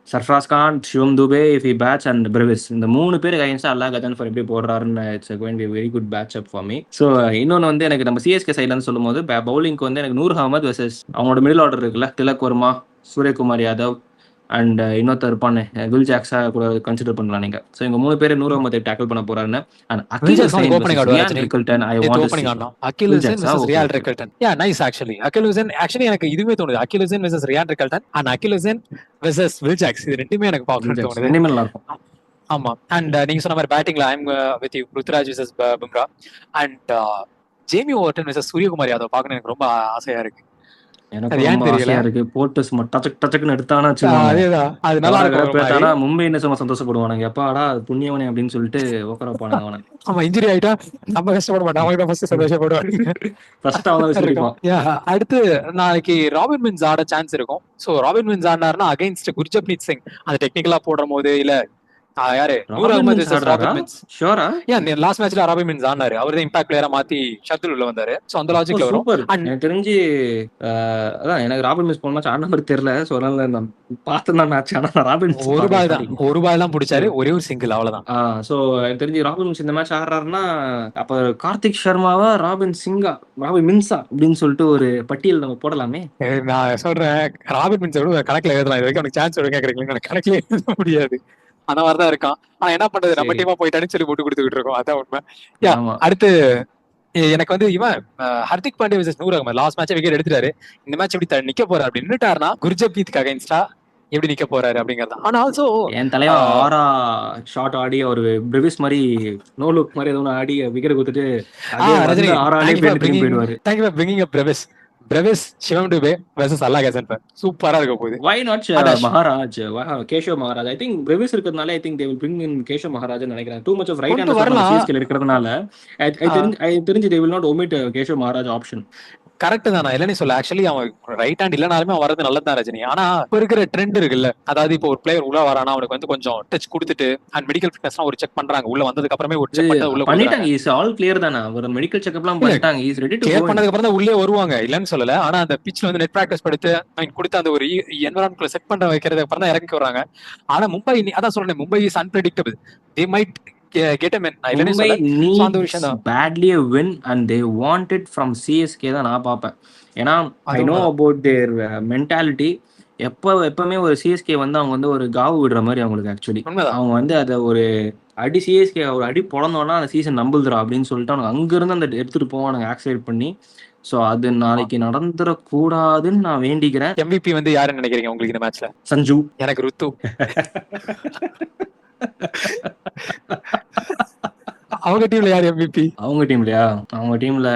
B: சர்ஃப்ராஸ் கான், சிவம் துபே, இஃபி பேட்ச் அண்ட் பிரவிஸ், இந்த 3 பேர் அகைன்ஸ்டா அல்லாஹ் கதன்ஃபர் எப்படி போடுறாருன்னு it's going to be very good batch up for me. So இன்னொன்று வந்து எனக்கு நம்ம சிஎஸ்கே சைட்லன்னு சொல்லும்போது பவுலிங்க்கு வந்து எனக்கு நூர் அகமது வெர்சஸ் அவங்களோட மிடில் ஆர்டர் இருக்குல்ல, திலக் வர்மா, சூரியகுமார் யாதவ் அண்ட் இன்னொருத்தர் இருப்பானே வில் ஜாக்ஸா கூட கன்சிடர் பண்ணலாம் நீங்க. ஸோ இவங்க 3 பேர் நூர் அகமதை டேக்கிள் பண்ண போறாருன்னு. And Akeal Hosein
A: opening
B: versus Ryan
A: ஆடுவார்
B: Rickelton I want to
A: opening
B: see.
A: ஆடலாம். அகில்
B: வில்
A: ஹுசைன்
B: ஜாக்ஸா
A: versus
B: okay
A: Ryan
B: okay.
A: Rickelton. Yeah nice actually. Akeal Hosein actually எனக்கு இதுவே தோணுது. Akeal Hosein versus Ryan Rickelton and Akeal Hosein versus Will Jacks, இது ரெண்டுமே எனக்கு
B: will
A: பார்க்கணும்னு
B: Jacks
A: தோணுது.
B: ரெண்டுமே நல்லா இருக்கும்.
A: ஆமா. அண்ட் நீங்க சொன்ன மாதிரி பேட்டிங்ல I'm with you, Ruturaj versus Bumrah and Jamie Overton versus Suryakumar Yadav பார்க்கணும் எனக்கு ரொம்ப ஆசையா இருக்கு.
B: எனக்கு
A: அது ஏன்
B: ரொம்ப
A: தெரியல.
B: ஆசையா இருக்கு. போட்டு சும்மா டச்சக் டச்சக்னு எடுத்தானா வச்சுக்கோங்க,
A: அதேதான், அது நல்லா இருக்கும் ஒரு மாதிரி.
B: பேட்டானா மும்பை இன்னும் சும்மா சந்தோஷப்படுவானுங்க, எப்பாடா புண்ணியவனே அப்படின்னு சொல்லிட்டு உக்கரப்பானுங்க அவனை.
A: ஆமா, இன்ஜுரி ஆயிட்டா நம்ம கஷ்டப்பட மாட்டோம், அவங்க தான் ஃபர்ஸ்ட் சந்தோஷப்படுவாங்க.
B: ஃபர்ஸ்ட் அவன்
A: இருக்கும்.
B: வச்சிருப்பான்.
A: அடுத்து நாளைக்கு ராபின் மின்ஸ் ஆட சான்ஸ் இருக்கும். சோ ராபின் மின்ஸ் ஆடினாருன்னா அகைன்ஸ்ட் குர்ஜப்ரீத் சிங் அந்த டெக்னிக்கலா போடும் போது, இல்ல யாரு நூர் அகமது வெர்சஸ் ராபின் மின்ஸ்.
B: ஷூரா?
A: லாஸ்ட் மேட்ச்ல ராபின் மின்ஸ் ஆனாரு, அவர் தான் இம்பாக்ட் பிளேயரா மாத்தி ஷர்துல் உள்ள வந்தாரு. சோ அந்த லாஜிக்ல வரும்.
B: சூப்பர். எனக்கு தெரிஞ்சு அதான் எனக்கு ராபின் மிஸ் போன மேட்ச் ஆன மாதிரி தெரியல. ஸோ அதனால நான் பார்த்து தான் மேட்ச். ஆனால் ராபின்
A: ஒரு பால் தான் பிடிச்சாரு, ஒரே ஒரு சிங்கிள், அவ்வளவுதான்.
B: ஸோ எனக்கு தெரிஞ்சு ராபின் மிஸ் இந்த மேட்ச் ஆடுறாருன்னா அப்ப கார்த்திக் சர்மாவா ராபின் சிங்கா ராபின் மின்ஸா அப்படின்னு சொல்லிட்டு ஒரு பட்டியல் நம்ம போடலாமே.
A: நான் சொல்றேன், ராபின் மின்ஸ் கணக்குல எழுதலாம். இது வரைக்கும் அவனுக்கு சான்ஸ் எடுக்க கேக்குறீங்களா? கணக்குல எழுத முடியாது, அந்த மாதிரிதான் இருக்கான். ஆனா என்ன பண்றது, நம்ம டீமா போயிட்டான்னு சொல்லி போட்டு கொடுத்துக்கிட்டு இருக்கோம், அதான் உண்மை. அடுத்து எனக்கு வந்து இவன் Hardik Pandya versus Noor Ahmad last match wicket எடுத்துட்டாரு. இந்த மேட்ச் எப்படி நிக்க போறாரு அப்படி நின்னுட்டாருன்னா குர்ஜப்ரீத்க்கு அகைன்ஸ்டா எப்படி நிக்க போறாரு அப்படிங்கறது. ஆனா ஆல்சோ
B: என் தலைவன் ஆரா ஷாட் ஆடி ஒரு பிரிவிஸ் மாதிரி நோ லுக் மாதிரி ஏதோ ஆடி விக்கெட் கொடுத்துட்டு ஆறாலே போயிடுவாரு.
A: Thank you bringing up Brevis Shivam Dube versus Allah Ghazanfar சூப்பரா இருக்க போகுது.
B: Why not Maharaj, Keshav Maharaj? I think Brevis இருக்கிறதுனால I think they will bring in Keshav Maharaj நினைக்கிறேன். Too much of right hand CSK இருக்கிறதுனால ஐ தெரிஞ்சு they will not omit Keshav Maharaj option.
A: Correct தான், நான் இல்லன்னு சொல்ல. ஆக்சுவலி அவன் ரைட் ஹேண்ட் இல்லனாலுமே அவன் வரது நல்லதான் ரஜினி. ஆனா இப்ப இருக்கிற ட்ரெண்ட் இருக்குல்ல, அதாவது இப்போ ஒரு பிளேயர் உள்ள வரானா அவனுக்கு வந்து கொஞ்சம் டச் கொடுத்துட்டு அண்ட் மெடிக்கல் ஃபிட்னஸ் ஒரு செக் பண்றாங்க. உள்ள வந்ததுக்கு அப்புறமே ஒரு செக் பண்ணி உள்ள
B: பண்ணிட்டாங்க. இஸ் ஆல் கிளியர் தானா? ஒரு மெடிக்கல் செக்அப்லாம் பண்ணிட்டாங்க. இஸ் ரெடி டு
A: கிளியர் பண்ணதுக்கு அப்புறம் தான் உள்ளே வருவாங்க, இல்லன்னு சொல்லல. ஆனா அந்த பிட்ச்ல வந்து நெட் பிராக்டிஸ் கொடுத்து அந்த ஒரு என்வரான்மெண்ட் செட் பண்ண வைக்கிறதுக்கு அப்புறம் தான் இறக்கி வராங்க. ஆனா மும்பை, அதான் சொல்றேன், Mumbai is unpredictable. they might get a win.
B: Mumbai needs badly a win and they want it from CSK தான் நான் பார்ப்பேன். ஏன்னா I know about their mentality. எப்பவுமே ஒரு சிஎஸ்கே வந்து அவங்க வந்து ஒரு காவு விடுற மாதிரி அவங்களுக்கு. ஆக்சுவலி அவங்க வந்து அதை ஒரு அடி சிஎஸ்கே ஒரு அடி பொழந்தோன்னா அந்த சீசன் நம்புதுரா அப்படின்னு சொல்லிட்டு அவங்க அங்கிருந்து அந்த எடுத்துட்டு போவானுங்க ஆக்சைட் பண்ணி. சோ அது நாளைக்கு நடந்துடக்கூடாதுன்னு நான் வேண்டிக்கிறேன்.
A: MVP வந்து யாருன்னு நினைக்கிறீங்க உங்களுக்கு இந்த மேட்ச்ல?
B: சஞ்சு.
A: எனக்கு ருத்து. அவங்க டீம்ல யார் MVP?
B: அவங்க டீம்லயா? அவங்க டீம்ல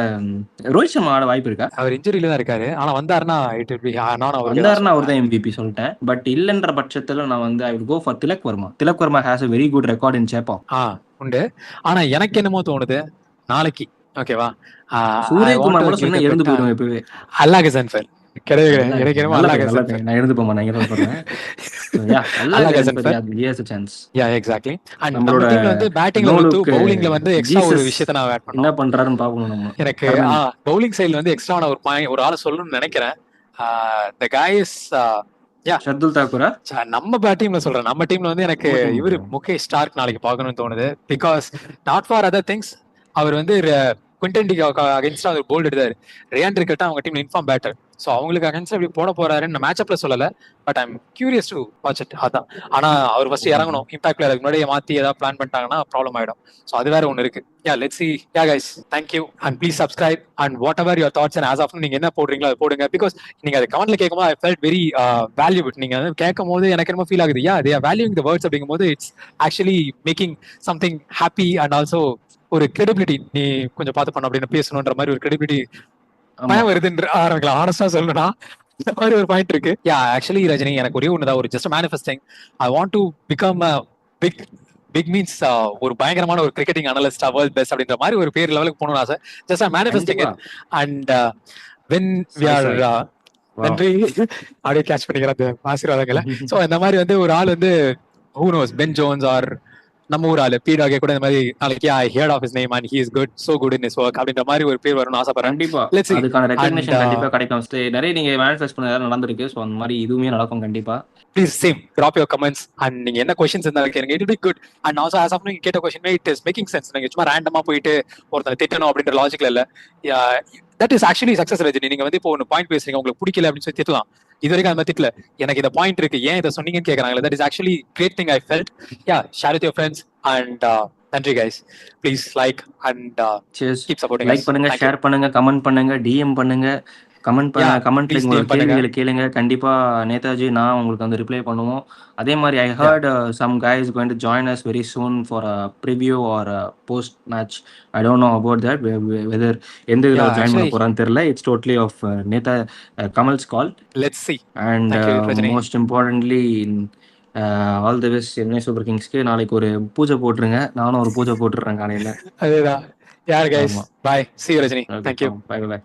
B: ரோஹித் சர்மா ஆட வாய்ப்பு இருக்கா?
A: அவர் இன்ஜுரியில தான் இருக்காரு. ஆனா வந்தாருன்னா
B: அவர் தான் MVP சொல்லிட்டேன். பட் இல்லன்ற பட்சத்துல நான் வந்து I will go for Tilak Varma. Tilak Varma has a very good record in Chepauk.
A: உண்டு. ஆனா எனக்கு என்னமோ தோணுது நாளைக்கு ஓகேவா,
B: சூரியகுமார் கூட சொன்னா இருந்து போயிடும் எப்பவே.
A: அல்லாஹ் கதன்ஃபர் கிடையாது. எனக்கு என்னமோ அல்லாஹ் கதன்ஃபர்
B: நான் இருந்து போமா நான் இங்க சொல்றேன். அல்லாஹ் கதன்ஃபர் he has a chance.
A: Yeah exactly. and நம்ம டீம்ல வந்து பேட்டிங்ல வந்து பவுலிங்ல வந்து எக்ஸ்ட்ரா ஒரு விஷயத்தை நான் ஆட் பண்ணனும்.
B: என்ன பண்றாருன்னு பாக்கணும் நம்ம.
A: எனக்கு பவுலிங் சைடுல வந்து எக்ஸ்ட்ரான ஒரு ஆளை சொல்லணும்னு நினைக்கிறேன். the guy is
B: Shardul தாக்கூரா.
A: நம்ம டீம்ல சொல்றேன். நம்ம டீம்ல வந்து எனக்கு இவரு முகேஷ் ஸ்டார்க் நாளைக்கு பார்க்கணும்னு தோணுது. Because not for other things, அவர் வந்து குவிண்டன் டிகாக் அகைன்ஸ்டா ஒரு போல்ட் எடுத்தாரு. ரியான் ரிக்கல்டன் அவங்க டீம்ல இன்ஃபார்ம் பேட்டர். சோ அவங்களுக்கு அகைன்ஸ்டா எப்படி போட போறாருன்னு மேட்ச் அப்ல சொல்லல. But I am curious to watch it. அதான். ஆனா அவர் ஃபர்ஸ்ட் இறங்கணும். இம்பாக்ட் பிளேயருக்கு முன்னாடியே மாத்தி ஏதாவது பிளான் பண்ணிட்டாங்கன்னா ப்ராப்ளம் ஆயிடும். சோ அது வேற ஒன்னு இருக்கு. Let's see. guys, thank you and please subscribe and whatever your thoughts and as of நீங்க என்ன போடுறீங்களோ அதை போடுங்க. பிகாஸ் நீங்க அதை கமெண்ட்ல கேட்கும்போது I felt very valuable. நீங்க கேட்கும் போது எனக்கு என்னமோ ஃபீல் ஆகுது. they are valuing the words அப்படிங்கும் போது it's actually making something happy and also ஒரு கிரெடிபிலிட்டி. நீ கொஞ்சம் பார்த்து பண்ண அப்படின்னு பேசணுன்ற மாதிரி ஒரு கிரெடிபிலிட்டி பயம் வருதுன்ற ஆரம்பிக்கலாம். ஆனஸ்டா சொல்லணும்னா இந்த மாதிரி ஒரு பாயிண்ட் இருக்கு. ஆக்சுவலி ரஜினி, எனக்கு ஒரே ஒண்ணுதான், ஒரு just manifesting. I want to become big means ஒரு பயங்கரமான ஒரு கிரிக்கெட்டிங் அனலிஸ்ட், வேர்ல்ட் பெஸ்ட் அப்படின்ற மாதிரி ஒரு பேர் லெவலுக்கு போகணும்னு ஆசை. Just manifesting it. And when we are நன்றி அப்படியே கேட்ச் பண்ணிக்கிற அந்த ஆசீர்வாதங்களை. சோ இந்த மாதிரி வந்து ஒரு ஆள் வந்து who knows, Ben Jones or நம்ம ஊர் ஆளு பீடாகே கூட இந்த மாதிரி நாளைக்கு I heard of his name and he is good so good in his work அப்படின்ற மாதிரி ஒரு பேர் வரும்னு ஆசைப்படுறேன்.
B: கண்டிப்பா
A: லெட்ஸ் see.
B: அதுக்கான
A: And
B: ரெகக்னிஷன் கண்டிப்பா கிடைக்கும். நிறைய நீங்க மேனிஃபெஸ்ட் பண்ண நடந்திருக்கு. ஸோ அந்த மாதிரி இதுவுமே நடக்கும் கண்டிப்பா.
A: Please same drop your comments and நீங்க என்ன கொஸ்டின்ஸ் இருந்தாலும் கேளுங்க. It will be good. And also as of now நீங்க கேட்ட question it is making sense. நீங்க சும்மா ரேண்டமா போயிட்டு ஒருத்தனை திட்டணும் அப்படின்ற லாஜிக்ல இல்ல. That is actually success Rajini. நீங்க வந்து இப்போ ஒன்று பாயிண்ட் பேசுறீங்க, உங்களுக்கு பிடிக்கல அப்படின்னு சொல்லி திட்டலாம். இது வரைக்கும் அந்த மாதிரி திட்டல. எனக்கு இந்த பாயிண்ட் இருக்கு, ஏன் இதை சொன்னீங்கன்னு கேட்கறாங்களே. That is actually great thing I felt. Yeah, share with your friends and நன்றி guys. Please like and keep supporting.
B: Like பண்ணுங்க, ஷேர் பண்ணுங்க, கமெண்ட் பண்ணுங்க, டிஎம் பண்ணுங்க. கமெண்ட்ல உங்களோட கேள்விகளை கேளுங்க. கண்டிப்பா நேதாஜி நான் உங்களுக்கு வந்து ரிப்ளை பண்ணுவோம். அதே மாதிரி I heard some guys going to join us very soon for a preview or post match. I don't know about that, whether எந்த இதில் ஜாயின் பண்ண போறான்னு தெரியல. இட்ஸ் டோட்டலி ஆஃப் நேதா கமல்ஸ் call.
A: Let's see.
B: And most importantly all the best Chennai Super கிங்ஸ்க்கு. நாளைக்கு ஒரு பூஜை போட்டுருங்க, நானும் ஒரு பூஜை போட்டுடுறேன் காலையில.
A: அதேதான். யார் guys, bye. see you Rajini. Thank you.
B: Bye by.